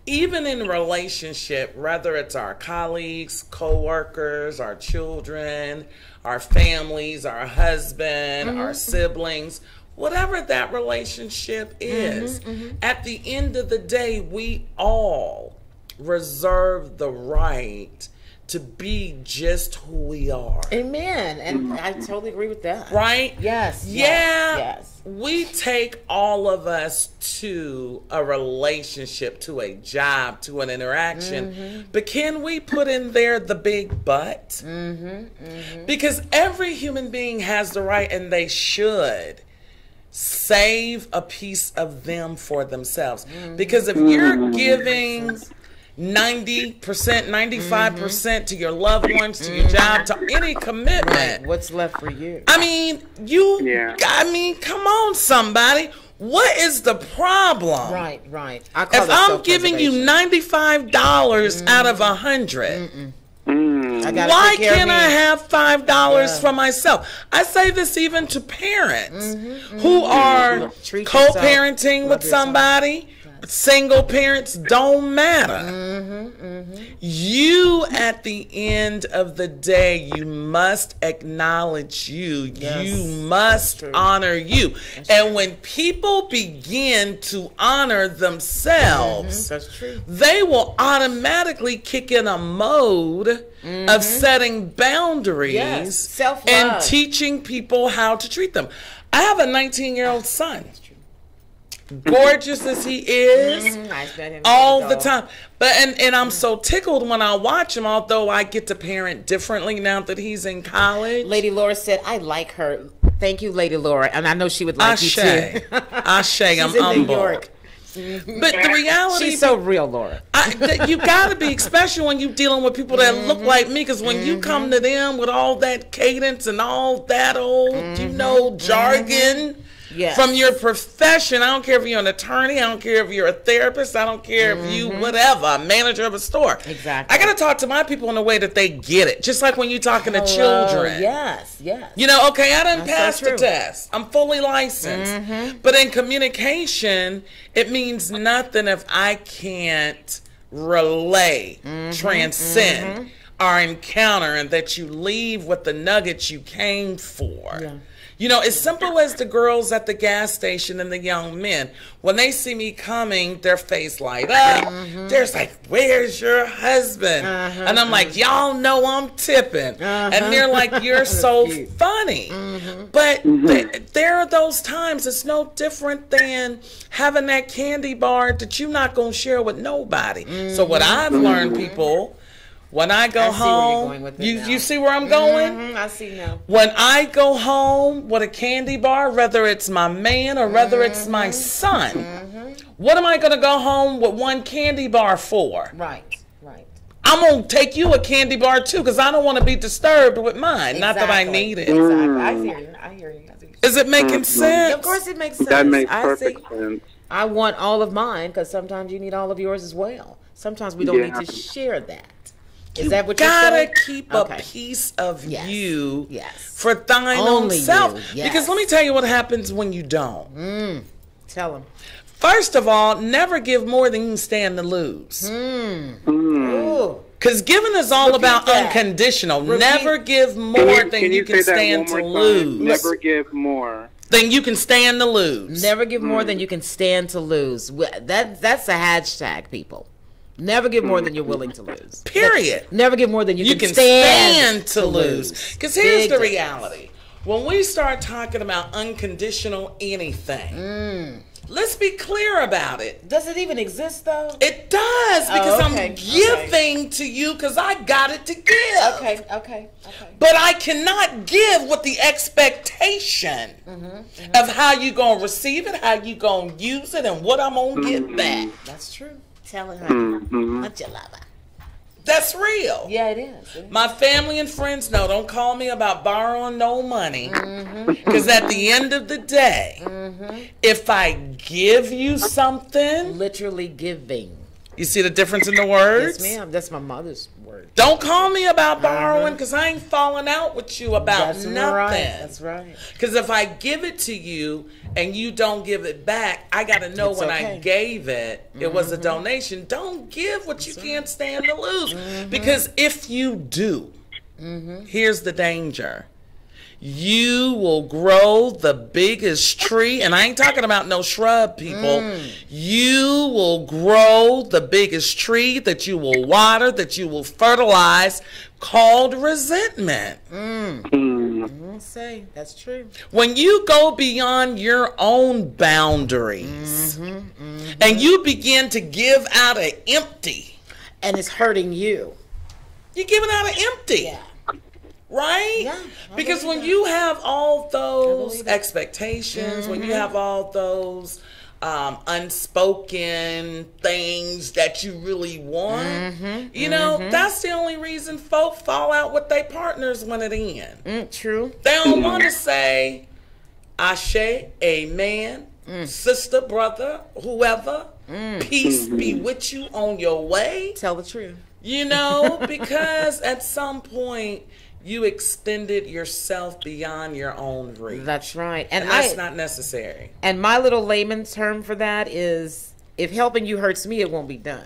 S2: Even in relationship, whether it's our colleagues, co-workers, our children, our families, our husband, our siblings, whatever that relationship is. At the end of the day, we all reserve the right to be just who we are.
S1: Amen. And I totally agree with that.
S2: Right?
S1: Yes.
S2: Yeah.
S1: Yes.
S2: We take all of us to a relationship, to a job, to an interaction. But can we put in there the big but? Because every human being has the right, and they should, save a piece of them for themselves. Because if you're giving 90%, 95% to your loved ones, to your job, to any commitment,
S1: Right. What's left for you?
S2: I mean, come on, somebody. What is the problem?
S1: Right, right. I call
S2: If
S1: it
S2: I'm giving you
S1: self-preservation.
S2: $95 out of 100,
S1: I gotta
S2: why
S1: take care of
S2: can't
S1: me.
S2: I have $5 for myself? I say this even to parents who are
S1: Treat yourself.
S2: co-parenting
S1: Love
S2: with
S1: yourself.
S2: somebody. Single parents don't matter. You, at the end of the day, you must acknowledge you.
S1: Yes,
S2: You must honor you. And
S1: true.
S2: when people begin to honor themselves,
S1: That's true.
S2: they will automatically kick in a mode of setting boundaries
S1: Yes, self-love.
S2: and teaching people how to treat them. I have a 19-year-old son. Gorgeous as he is,
S1: Nice, met him
S2: all
S1: years
S2: the
S1: ago.
S2: time. But and I'm so tickled when I watch him, although I get to parent differently now that he's in college.
S1: Lady Laura said, I like her. Thank you, Lady Laura. And I know she would like
S2: Ashe.
S1: you too.
S2: Ashe, I'm
S1: She's in New
S2: humble.
S1: York.
S2: But the reality,
S1: She's so real, Laura.
S2: you got to be, especially when you're dealing with people that look like me, because when you come to them with all that cadence and all that old, jargon,
S1: Yes.
S2: from your profession, I don't care if you're an attorney, I don't care if you're a therapist, I don't care if you whatever, a manager of a store.
S1: Exactly.
S2: I got to talk to my people in a way that they get it, just like when you're talking to children.
S1: Yes, yes.
S2: You know, okay, I done
S1: That's
S2: passed
S1: so
S2: the
S1: true.
S2: test. I'm fully licensed. But in communication, it means nothing if I can't relay, transcend our encounter, and that you leave with the nuggets you came for.
S1: Yeah.
S2: You know, as simple as the girls at the gas station and the young men, when they see me coming, their face light up. They're like, where's your husband? And I'm like, y'all know I'm tipping. And they're like, you're so
S1: cute.
S2: funny. But there are those times, it's no different than having that candy bar that you're not going to share with nobody. So what I've learned, people, when I go
S1: I see where you're
S2: home,
S1: going with it now.
S2: you see where I'm going?
S1: I see now.
S2: When I go home with a candy bar, whether it's my man or whether it's my son, what am I going to go home with one candy bar for?
S1: Right, right.
S2: I'm going to take you a candy bar too, because I don't want to be disturbed with mine. Not that I
S1: Exactly.
S2: need it.
S1: Exactly. I hear you. I hear you. I see you.
S2: Is it making sense?
S1: Of course it makes sense.
S3: That makes
S1: I
S3: perfect
S1: see.
S3: sense.
S1: I want all of mine because sometimes you need all of yours as well. Sometimes we don't
S3: Yeah.
S1: need to share that. Is that what
S2: Gotta
S1: you're saying?
S2: keep
S1: Okay.
S2: a piece of
S1: Yes.
S2: you
S1: Yes.
S2: for thine
S1: Only
S2: own self.
S1: you. Yes.
S2: Because let me tell you what happens when you don't.
S1: Tell them.
S2: First of all, never give more than you can stand to lose.
S1: Ooh.
S2: Because giving is all about
S1: that.
S2: unconditional.
S1: Repeat.
S2: Never give more than you can
S3: say that
S2: stand
S3: one
S2: to
S3: more time?
S2: lose.
S3: Never give more.
S2: Than you can stand to lose.
S1: Never give more than you can stand to lose. That's a hashtag, people. Never give more than you're willing to lose.
S2: Period.
S1: Never give more than you,
S2: You
S1: can
S2: can
S1: stand,
S2: stand to lose. Because here's
S1: Big
S2: the
S1: difference.
S2: reality. When we start talking about unconditional anything, let's be clear about it.
S1: Does it even exist though?
S2: It does, because
S1: okay,
S2: I'm giving to you because I got it to give.
S1: Okay.
S2: But I cannot give with the expectation of how you going to receive it, how you going to use it, and what I'm going to get back.
S1: That's true. Tell her much you love her.
S2: That's real.
S1: Yeah, it is.
S2: My family and friends know, don't call me about borrowing no money. Because at the end of the day, if I give you something,
S1: Literally giving.
S2: you see the difference in the words?
S1: Yes, ma'am. That's my mother's word.
S2: Don't call me about borrowing, because I ain't falling out with you about
S1: That's
S2: nothing.
S1: right. That's right.
S2: Because if I give it to you and you don't give it back, I got to know
S1: It's
S2: when
S1: okay.
S2: I gave it, it was a donation. Don't give what you can't stand to lose. Because if you do, here's the danger. you will grow the biggest tree. And I ain't talking about no shrub, people. You will grow the biggest tree that you will water, that you will fertilize, called resentment.
S1: I'll say that's true.
S2: When you go beyond your own boundaries and you begin to give out an empty,
S1: and it's hurting you.
S2: you're giving out an empty.
S1: Yeah.
S2: Right?
S1: Yeah.
S2: Because when you have all those expectations, when you have all those unspoken things that you really want, you know, that's the only reason folk fall out with their partners when it ends.
S1: True.
S2: They don't want to say, Ashe, amen, sister, brother, whoever, peace be with you on your way.
S1: Tell the truth.
S2: You know, because at some point you extended yourself beyond your own reach.
S1: That's right.
S2: And that's not necessary.
S1: And my little layman's term for that is, if helping you hurts me, it won't be done.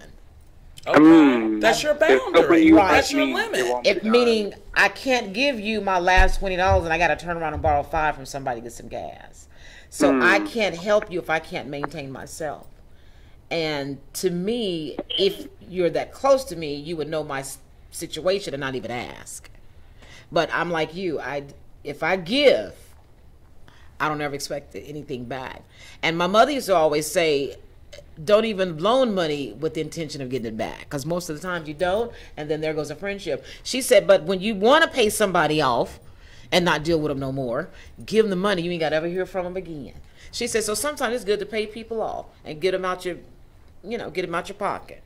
S2: Okay. That's your boundary. That's your limit.
S1: If meaning I can't give you my last $20 and I got to turn around and borrow $5 from somebody to get some gas. So I can't help you if I can't maintain myself. And to me, if you're that close to me, you would know my situation and not even ask. But I'm like you. If I give, I don't ever expect anything back. And my mother used to always say, don't even loan money with the intention of getting it back, because most of the times you don't, and then there goes a friendship. She said, but when you want to pay somebody off and not deal with them no more, give them the money. You ain't got to ever hear from them again. She said, so sometimes it's good to pay people off and get them out your, get them out your pocket.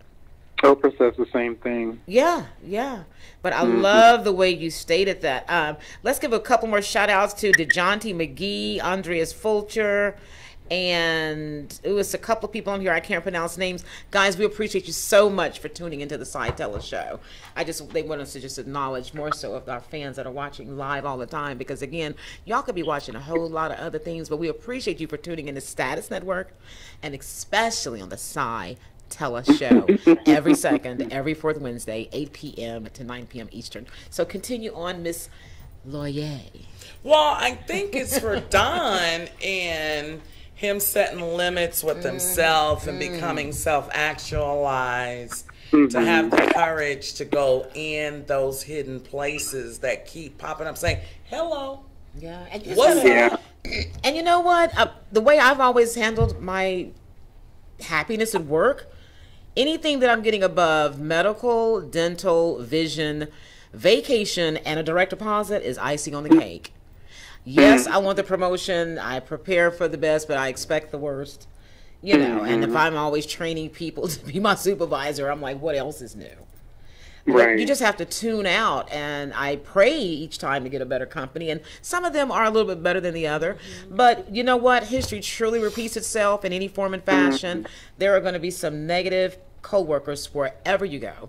S3: Oprah says the same thing.
S1: Yeah, yeah. But I love the way you stated that. Let's give a couple more shout outs to DeJounte McGee, Andreas Fulcher, and it was a couple of people on here I can't pronounce names. Guys, we appreciate you so much for tuning into the Say TellUs Show. They want us to just acknowledge more so of our fans that are watching live all the time, because again, y'all could be watching a whole lot of other things, but we appreciate you for tuning in to Status Network, and especially on the Say TellUs Show every second, every fourth Wednesday, 8 p.m. to 9 p.m. Eastern. So continue on, Miss Loye.
S2: Well, I think it's for Don and him setting limits with himself and becoming self-actualized, to have the courage to go in those hidden places that keep popping up saying, hello.
S1: Yeah. And
S2: What's up?
S1: And you know what? The way I've always handled my happiness at work, anything that I'm getting above medical, dental, vision, vacation, and a direct deposit is icing on the cake. Yes, I want the promotion. I prepare for the best, but I expect the worst. And if I'm always training people to be my supervisor, I'm like, what else is new? Right. You just have to tune out, and I pray each time to get a better company, and some of them are a little bit better than the other. But you know what? History truly repeats itself in any form and fashion. There are going to be some negative coworkers wherever you go,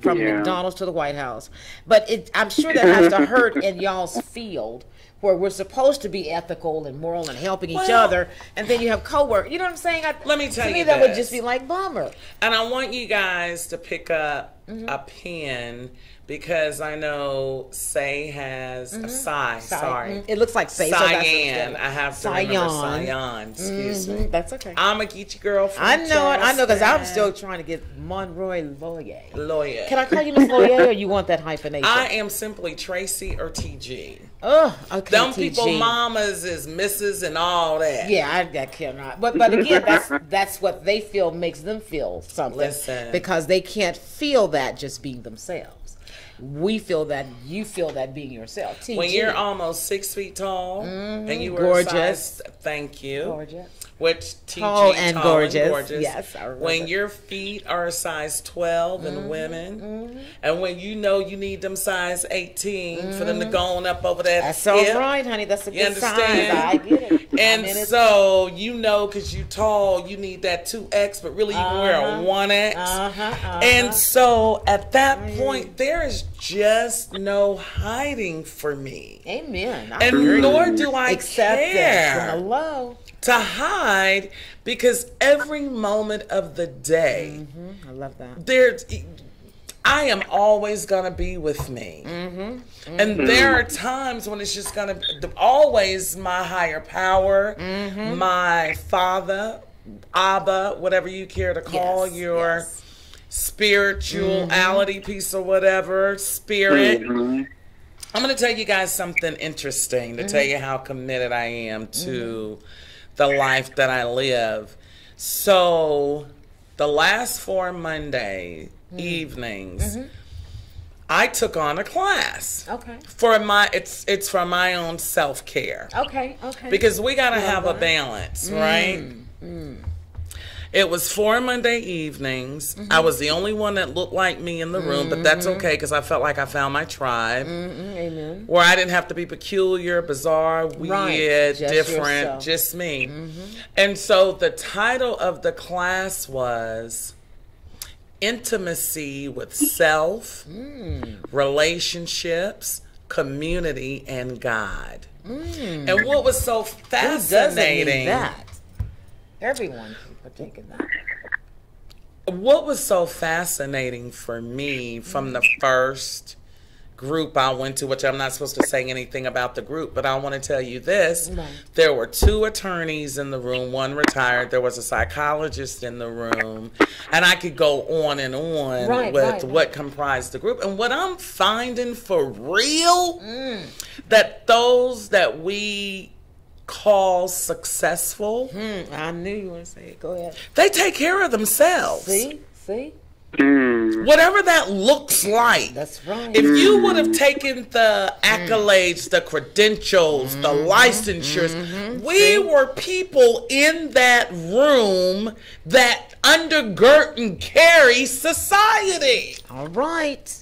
S1: from McDonald's to the White House. But I'm sure that has to hurt in y'all's field, where we're supposed to be ethical and moral and helping each other, and then you have coworkers. You know what I'm saying?
S2: Let me tell you,
S1: to me, that would just be like bummer.
S2: And I want you guys to pick up a pen, because I know Say has a sorry.
S1: It looks like Say.
S2: Cyan. I have to remember Cyan. Excuse me.
S1: That's okay.
S2: I'm a Geechee girl from
S1: I know, because I'm still trying to get Monroy-Loye.
S2: Lawyer.
S1: Can I call you Miss Loye, or you want that hyphenation?
S2: I am simply Tracy or TG.
S1: Oh, okay.
S2: Them
S1: TG.
S2: people mamas is Mrs. and all that.
S1: Yeah, I cannot. But again, that's what they feel makes them feel something.
S2: Listen.
S1: Because they can't feel that just being themselves. We feel that, you feel that being yourself. TG.
S2: When you're almost 6 feet tall and you were
S1: gorgeous.
S2: Thank you.
S1: Gorgeous.
S2: Which TG,
S1: tall and gorgeous. Yes, I remember.
S2: When your feet are a size 12 in women, and when you know you need them size 18 for them to go on up over that
S1: That's
S2: hip,
S1: all right, honey. That's a good size.
S2: understand?
S1: I get it.
S2: And so you know, because you tall, you need that 2X, but really you can wear a 1X. And so at that point, there is just no hiding for me.
S1: Amen.
S2: And nor do I care
S1: from the low
S2: to hide, because every moment of the day,
S1: I love that.
S2: I am always going to be with me. And there are times when it's just going to always my higher power, my father, Abba, whatever you care to call your spirituality piece or whatever, spirit. I'm going to tell you guys something interesting to tell you how committed I am to the life that I live. So the last 4 Monday evenings, I took on a class. For my it's for my own self-care. Because we got to have a balance, right? It was 4 Monday evenings. I was the only one that looked like me in the room, but that's okay because I felt like I found my tribe.
S1: Amen.
S2: Where I didn't have to be peculiar, bizarre, weird, different, just me. And so the title of the class was Intimacy with Self, Relationships, Community, and God. And what was so fascinating...
S1: Who doesn't need that? Everyone can partake in that.
S2: What was so fascinating for me from the first group I went to, which I'm not supposed to say anything about the group, but I want to tell you this. There were 2 attorneys in the room, 1 retired. There was a psychologist in the room. And I could go on and on with what comprised the group. And what I'm finding for real, that those that we call successful,
S1: I knew you were going to say it. Go ahead.
S2: They take care of themselves.
S1: See?
S2: Whatever that looks like.
S1: That's right.
S2: If you would have taken the accolades, the credentials, the licensures, we were people in that room that undergird and carry society.
S1: All right.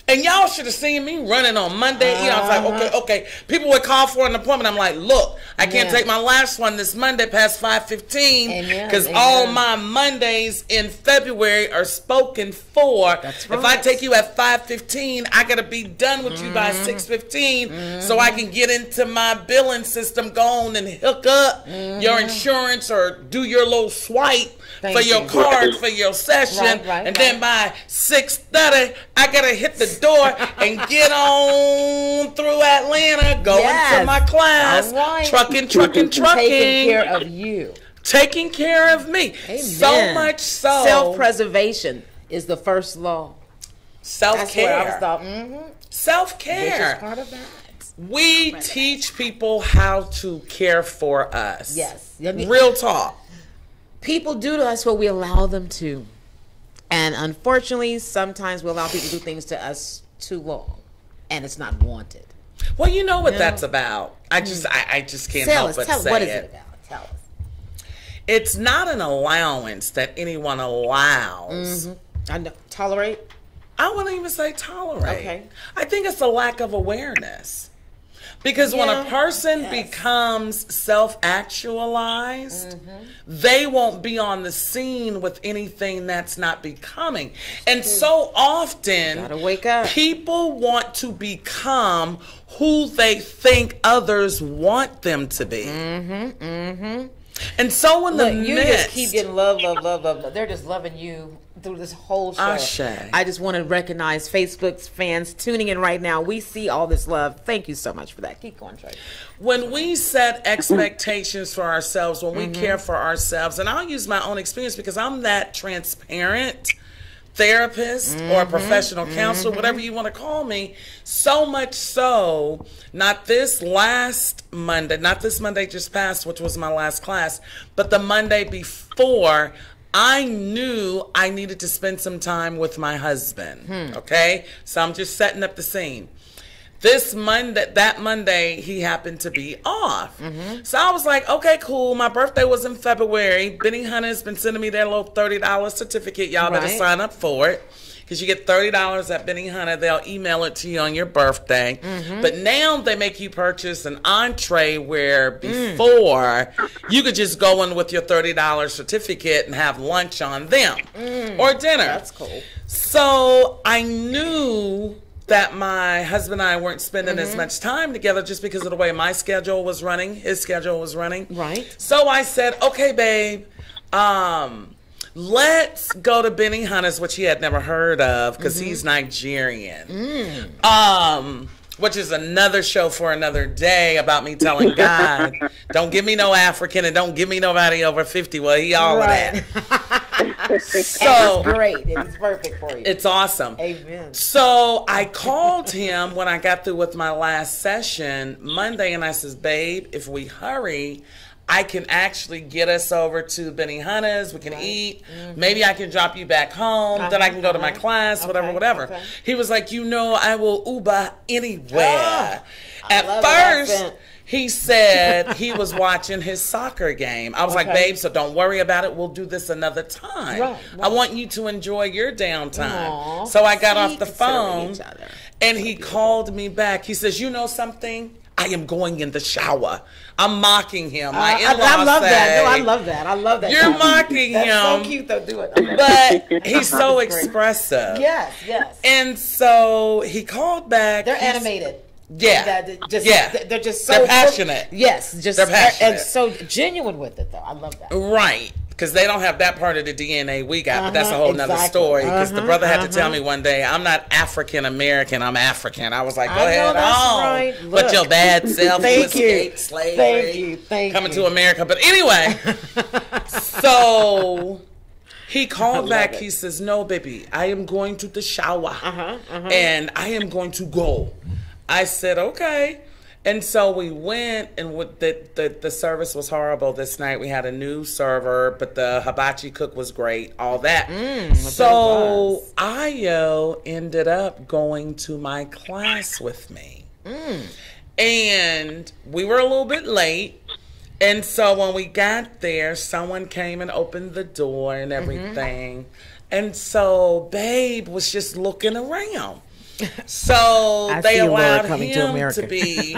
S2: And y'all should have seen me running on Monday. I was like, okay. People would call for an appointment. I'm like, look, I can't take my last one this Monday past 5:15 because all my Mondays in February are spoken for.
S1: That's right.
S2: If I take you at 5:15, I got to be done with you by 6:15 so I can get into my billing system, go on and hook up your insurance or do your little swipe for your card for your session. And then by 6:30, I got to hit the door and get on through Atlanta, going to my class, trucking.
S1: Taking care of you.
S2: Taking care of me.
S1: Amen.
S2: So much so.
S1: Self-preservation is the first law.
S2: Self-care. Self-care.
S1: Which is part of that.
S2: We teach people how to care for us.
S1: Yes.
S2: Real talk.
S1: People do to us what we allow them to. And unfortunately, sometimes we allow people to do things to us too long, and it's not wanted.
S2: Well, you know what that's about. I just can't help but say it.
S1: What is it about? Tell us.
S2: It's not an allowance that anyone allows.
S1: I know. Tolerate?
S2: I wouldn't even say tolerate.
S1: Okay.
S2: I think it's a lack of awareness. Because when a person becomes self-actualized, they won't be on the scene with anything that's not becoming. And so often,
S1: gotta wake up.
S2: People want to become who they think others want them to be. And so when
S1: you just keep getting love, they're just loving you through this whole show. I just want to recognize Facebook's fans tuning in right now. We see all this love. Thank you so much for that. Keep going, Trey.
S2: When we set expectations for ourselves, when we care for ourselves, and I'll use my own experience because I'm that transparent therapist or professional counselor, whatever you want to call me, so much so, not this Monday just passed, which was my last class, but the Monday before, I knew I needed to spend some time with my husband, okay? So I'm just setting up the scene. That Monday, he happened to be off. So I was like, okay, cool. My birthday was in February. Benny Hunter's been sending me their little $30 certificate. Y'all better sign up for it. Because you get $30 at Benny Hunter. They'll email it to you on your birthday. But now they make you purchase an entree where before you could just go in with your $30 certificate and have lunch on them or dinner.
S1: That's cool.
S2: So I knew that my husband and I weren't spending as much time together just because of the way my schedule was running, his schedule was running.
S1: Right.
S2: So I said, okay, babe, let's go to Benihana's, which he had never heard of because he's Nigerian. Which is another show for another day about me telling God, don't give me no African and don't give me nobody over 50. Well, he all of that. So
S1: it's great. It's perfect for you.
S2: It's awesome.
S1: Amen.
S2: So I called him when I got through with my last session Monday, and I says, babe, if we hurry, I can actually get us over to Benihana's. We can eat. Maybe I can drop you back home. Then I can go to my class, whatever. He was like, you know, I will Uber anywhere. At first, he said he was watching his soccer game. I was like, babe, so don't worry about it. We'll do this another time. I want you to enjoy your downtime. So I got off the phone, and he called me back. He says, you know something? I am going in the shower. I'm mocking him. My in-laws
S1: I love
S2: say,
S1: that. No, I love that. I love that.
S2: You're mocking him.
S1: That's so cute, though. Do it.
S2: But he's so expressive.
S1: Yes, yes.
S2: And so he called back.
S1: They're animated.
S2: Yeah.
S1: They're just so
S2: they're passionate.
S1: Yes, just
S2: they're passionate.
S1: And so genuine with it, though. I love that.
S2: Right. Because they don't have that part of the DNA we got, but that's a whole nother story. Because the brother had to tell me one day, I'm not African American, I'm African. I was like, go ahead on. But your bad self who escaped slavery, coming to America. But anyway, so he called back. He says, no, baby, I am going to the shower. And I am going to go. I said, okay. And so we went, and the service was horrible this night. We had a new server, but the hibachi cook was great, all that. So Ayo ended up going to my class with me. And we were a little bit late. And so when we got there, someone came and opened the door and everything. And so Babe was just looking around. So they allowed him to be.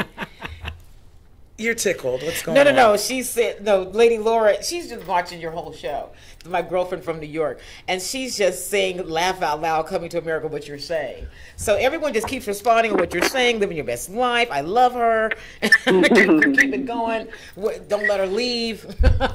S2: You're tickled. What's going on?
S1: No. She said, no, Lady Laura, she's just watching your whole show. My girlfriend from New York. And she's just saying, laugh out loud, coming to America, what you're saying. So everyone just keeps responding to what you're saying, living your best life. I love her. Keep it going. Don't let her leave.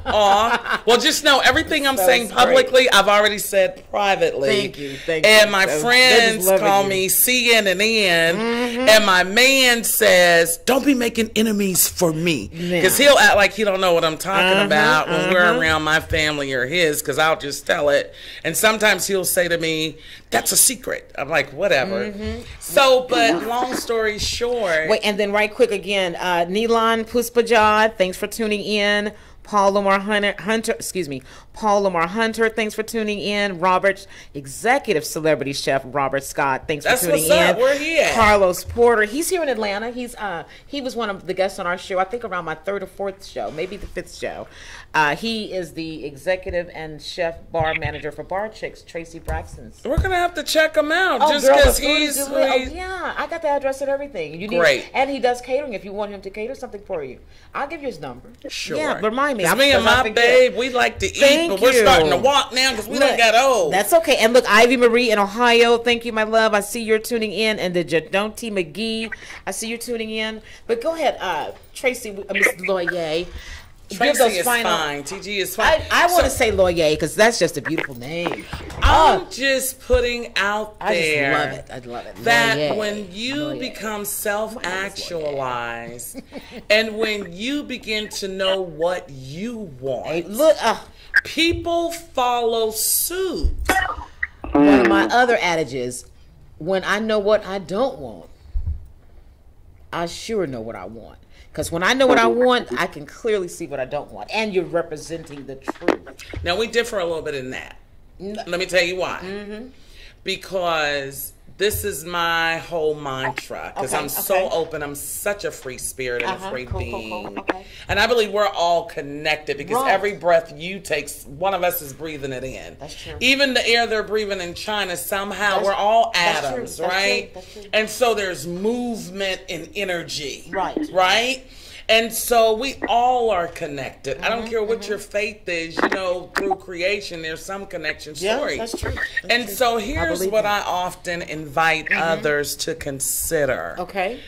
S2: Aw. Well, just know everything I'm saying publicly, I've already said privately.
S1: Thank you.
S2: And my friends call me CNN, and my man says, don't be making enemies for me. Because he'll act like he don't know what I'm talking about when we're around my family or his, because I'll just tell it. And sometimes he'll say to me, that's a secret. I'm like, whatever. So, but long story short.
S1: Wait, and then right quick again, Neelan Puspajad, thanks for tuning in. Paul Lamar Hunter, thanks for tuning in. Robert, executive celebrity chef Robert Scott, thanks for tuning in.
S2: Up. Where he at?
S1: Carlos Porter, he's here in Atlanta. He was one of the guests on our show, I think around my 3rd or 4th show, maybe the 5th show. He is the executive and chef bar manager for Bar Chicks, Tracy Braxton's.
S2: We're gonna have to check him out just because he's.
S1: Yeah, I got the address and everything.
S2: Great.
S1: And he does catering if you want him to cater something for you. I'll give you his number.
S2: Sure.
S1: Yeah, remind me.
S2: Me and my babe, we like to eat, but we're starting to walk now because we done got old.
S1: That's okay. And look, Ivy Marie in Ohio, thank you, my love. I see you're tuning in. And the Jadonti McGee, I see you're tuning in. But go ahead, Tracy, Miss Loye.
S2: Tracy is fine. TG is fine.
S1: I want to say Loye because that's just a beautiful name.
S2: I'm just putting out there.
S1: I love it.
S2: That
S1: Loye.
S2: when you become self-actualized and when you begin to know what you want, people follow suit.
S1: One of my other adages, when I know what I don't want, I sure know what I want. Because when I know what I want, I can clearly see what I don't want. And you're representing the truth.
S2: Now, we differ a little bit in that. Let me tell you why. Because this is my whole mantra. Because I'm so open. I'm such a free spirit and a free being. And I believe we're all connected because every breath you take, one of us is breathing it in.
S1: That's true.
S2: Even the air they're breathing in China, somehow we're all atoms, right?
S1: That's true.
S2: And so there's movement and energy.
S1: Right.
S2: And so we all are connected. I don't care what your faith is, you know, through creation, there's some connection story.
S1: Yeah, that's true.
S2: And so here's what I often invite others to consider.
S1: Okay.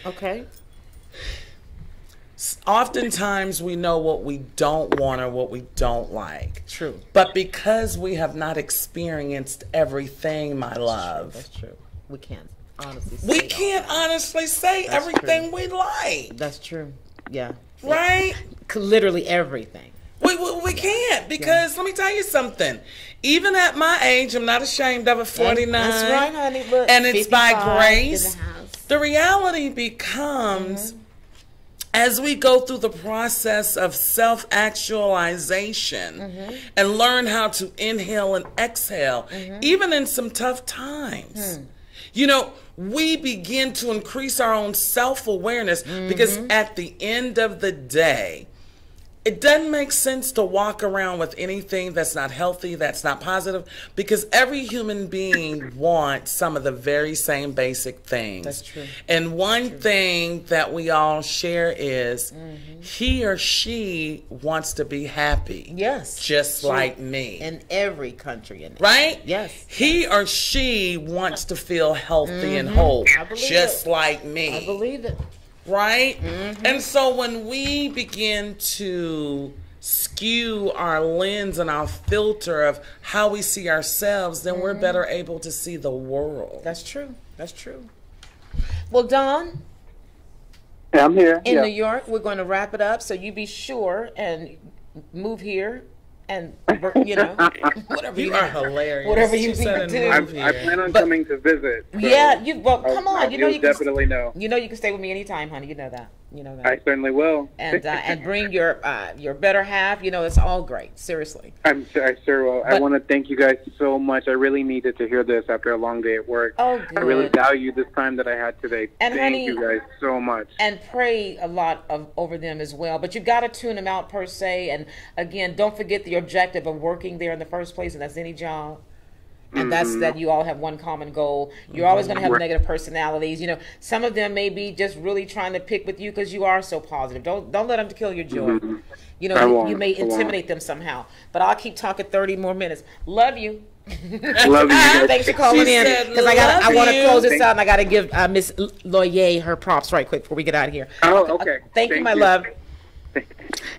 S2: Oftentimes we know what we don't want or what we don't like.
S1: True.
S2: But because we have not experienced everything, my love.
S1: That's true. We can't honestly say.
S2: We can't honestly say everything we like.
S1: That's true. Yeah.
S2: Right?
S1: Literally everything.
S2: We can't, because let me tell you something. Even at my age, I'm not ashamed of it, 49.
S1: That's right, honey. Look,
S2: and it's by grace.
S1: in the house.
S2: The reality becomes, as we go through the process of self-actualization and learn how to inhale and exhale, even in some tough times, you know, we begin to increase our own self-awareness, because at the end of the day, it doesn't make sense to walk around with anything that's not healthy, that's not positive, because every human being wants some of the very same basic things.
S1: That's true.
S2: And one thing that we all share is he or she wants to be happy.
S1: Yes.
S2: Just like me.
S1: In every country.
S2: Right?
S1: Yes.
S2: He or she wants to feel healthy and whole.
S1: I believe
S2: just
S1: it.
S2: like me.
S1: I believe it.
S2: Right? And so when we begin to skew our lens and our filter of how we see ourselves, then we're better able to see the world.
S1: That's true. That's true. Well, Dawn,
S3: Yeah, I'm here.
S1: in New York, we're going to wrap it up. So you be sure and move here, and you know, whatever
S2: You are hilarious.
S1: Whatever you
S2: She said
S1: need to
S2: and
S1: do.
S3: I plan on coming to visit. So
S1: Yeah, come on. You know, you can
S3: definitely know.
S1: You know, you can stay with me anytime, honey. You know that. You know that.
S3: I certainly will.
S1: And bring your better half. You know, it's all great. Seriously.
S3: I sure will. I
S1: But-
S3: want to thank you guys so much. I really needed to hear this after a long day at work.
S1: Oh,
S3: I really
S1: good.
S3: value this time that I had today.
S1: And
S3: thank
S1: honey-
S3: you guys so much.
S1: And pray a lot over them as well. But you got to tune them out per se. And again, don't forget the objective of working there in the first place, and that's any job. And that's that you all have one common goal. You're always going to have
S3: Right.
S1: negative personalities. You know, some of them may be just really trying to pick with you because you are so positive. Don't let them kill your joy. You
S3: I
S1: know,
S3: won't.
S1: you may
S3: I won't.
S1: intimidate them somehow. But I'll keep talking 30 more minutes. Love you.
S3: Love you guys.
S1: Thanks for calling
S2: She
S1: in,
S2: said,
S1: because I
S2: "Love
S1: want to
S2: you."
S1: close this out, and I got to give Miss Loye her props right quick before we get out of here.
S3: Oh, okay.
S1: Thank you, my love.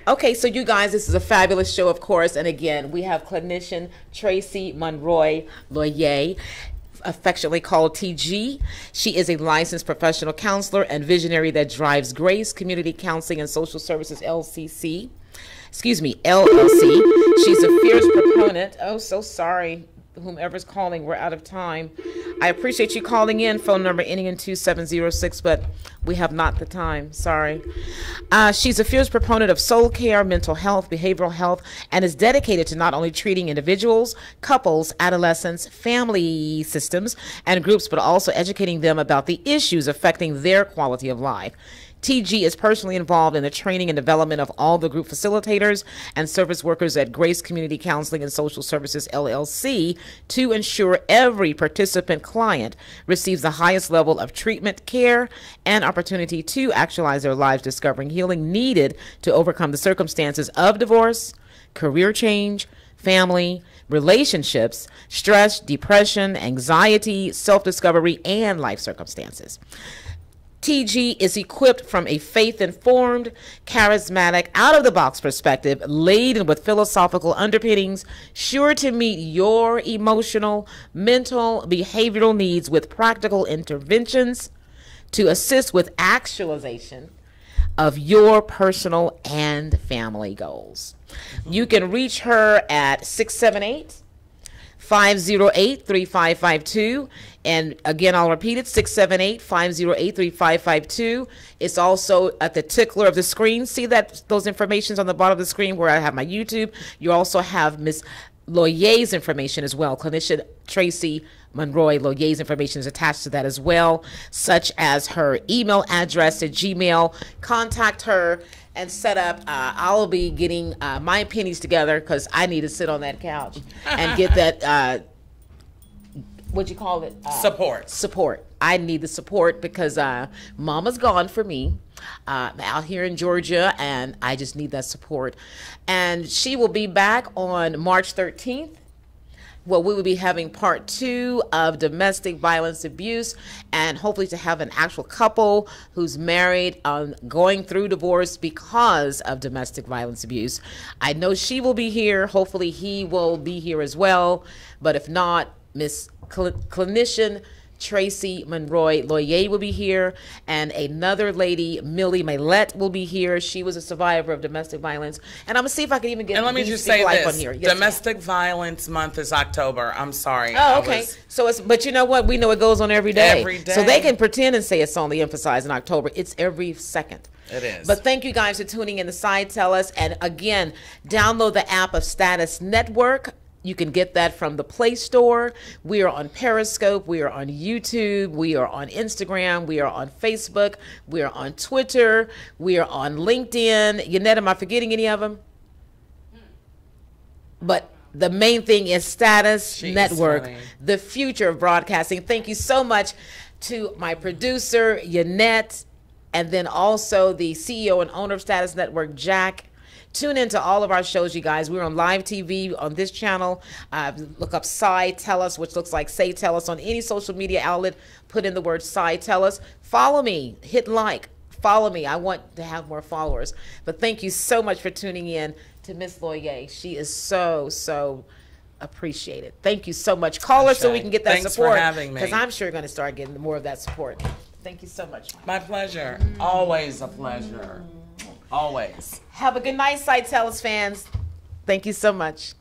S1: Okay, so you guys, this is a fabulous show, of course, and again, we have clinician Tracy Monroy-Loye, affectionately called TG. She is a licensed professional counselor and visionary that drives Grace Community Counseling and Social Services LLC. She's a fierce proponent. Oh, so sorry. Whomever's calling, we're out of time. I appreciate you calling in. Phone number ending in 2706, but we have not the time. Sorry. She's a fierce proponent of soul care, mental health, behavioral health, and is dedicated to not only treating individuals, couples, adolescents, family systems, and groups, but also educating them about the issues affecting their quality of life. TG is personally involved in the training and development of all the group facilitators and service workers at Grace Community Counseling and Social Services LLC to ensure every participant client receives the highest level of treatment, care, and opportunity to actualize their lives, discovering healing needed to overcome the circumstances of divorce, career change, family, relationships, stress, depression, anxiety, self-discovery, and life circumstances. TG is equipped from a faith-informed, charismatic, out-of-the-box perspective, laden with philosophical underpinnings, sure to meet your emotional, mental, behavioral needs with practical interventions to assist with actualization of your personal and family goals. You can reach her at 678-508-3552. And again, I'll repeat it, 678-508-3552. It's also at the tickler of the screen. See those informations on the bottom of the screen where I have my YouTube. You also have Miss Loye's information as well. Clinician Tracy Monroy-Loye's information is attached to that as well, such as her email address at Gmail. Contact her and set up. I'll be getting my pennies together because I need to sit on that couch and get that, what'd you call it? Support. I need the support because Mama's gone for me out here in Georgia, and I just need that support. And she will be back on March 13th. well, we will be having part 2 of domestic violence abuse, and hopefully to have an actual couple who's married, going through divorce because of domestic violence abuse. I know she will be here. Hopefully he will be here as well. But if not, Miss Clinician Tracy Monroy-Loye will be here, and another lady, Millie Maylette, will be here. She was a survivor of domestic violence, and I'm gonna see if I can even get.
S2: And let me just say this: on here. Yes, Domestic Violence Month is October. I'm sorry.
S1: Oh, okay. So it's, but you know what? We know it goes on every day.
S2: Every day.
S1: So they can pretend and say it's only emphasized in October. It's every second.
S2: It is.
S1: But thank you guys for tuning in to Say TellUs, and again, download the app of Status Network. You can get that from the Play Store. We are on Periscope. We are on YouTube. We are on Instagram. We are on Facebook. We are on Twitter. We are on LinkedIn. Yannette, am I forgetting any of them? But the main thing is Status Network, the future of broadcasting. Thank you so much to my producer, Yannette, and then also the CEO and owner of Status Network, Jack. Tune into all of our shows, you guys. We're on Lyve TV on this channel. Look up Say TellUs, which looks like Say TellUs on any social media outlet. Put in the word Say TellUs. Follow me. Hit like. Follow me. I want to have more followers. But thank you so much for tuning in to Miss Loye. She is so appreciated. Thank you so much. Call her so we can get that support.
S2: Thanks for having me.
S1: Because I'm sure you're going to start getting more of that support. Thank you so much.
S2: My pleasure. Always a pleasure. Always.
S1: Have a good night, Say TellUs fans. Thank you so much.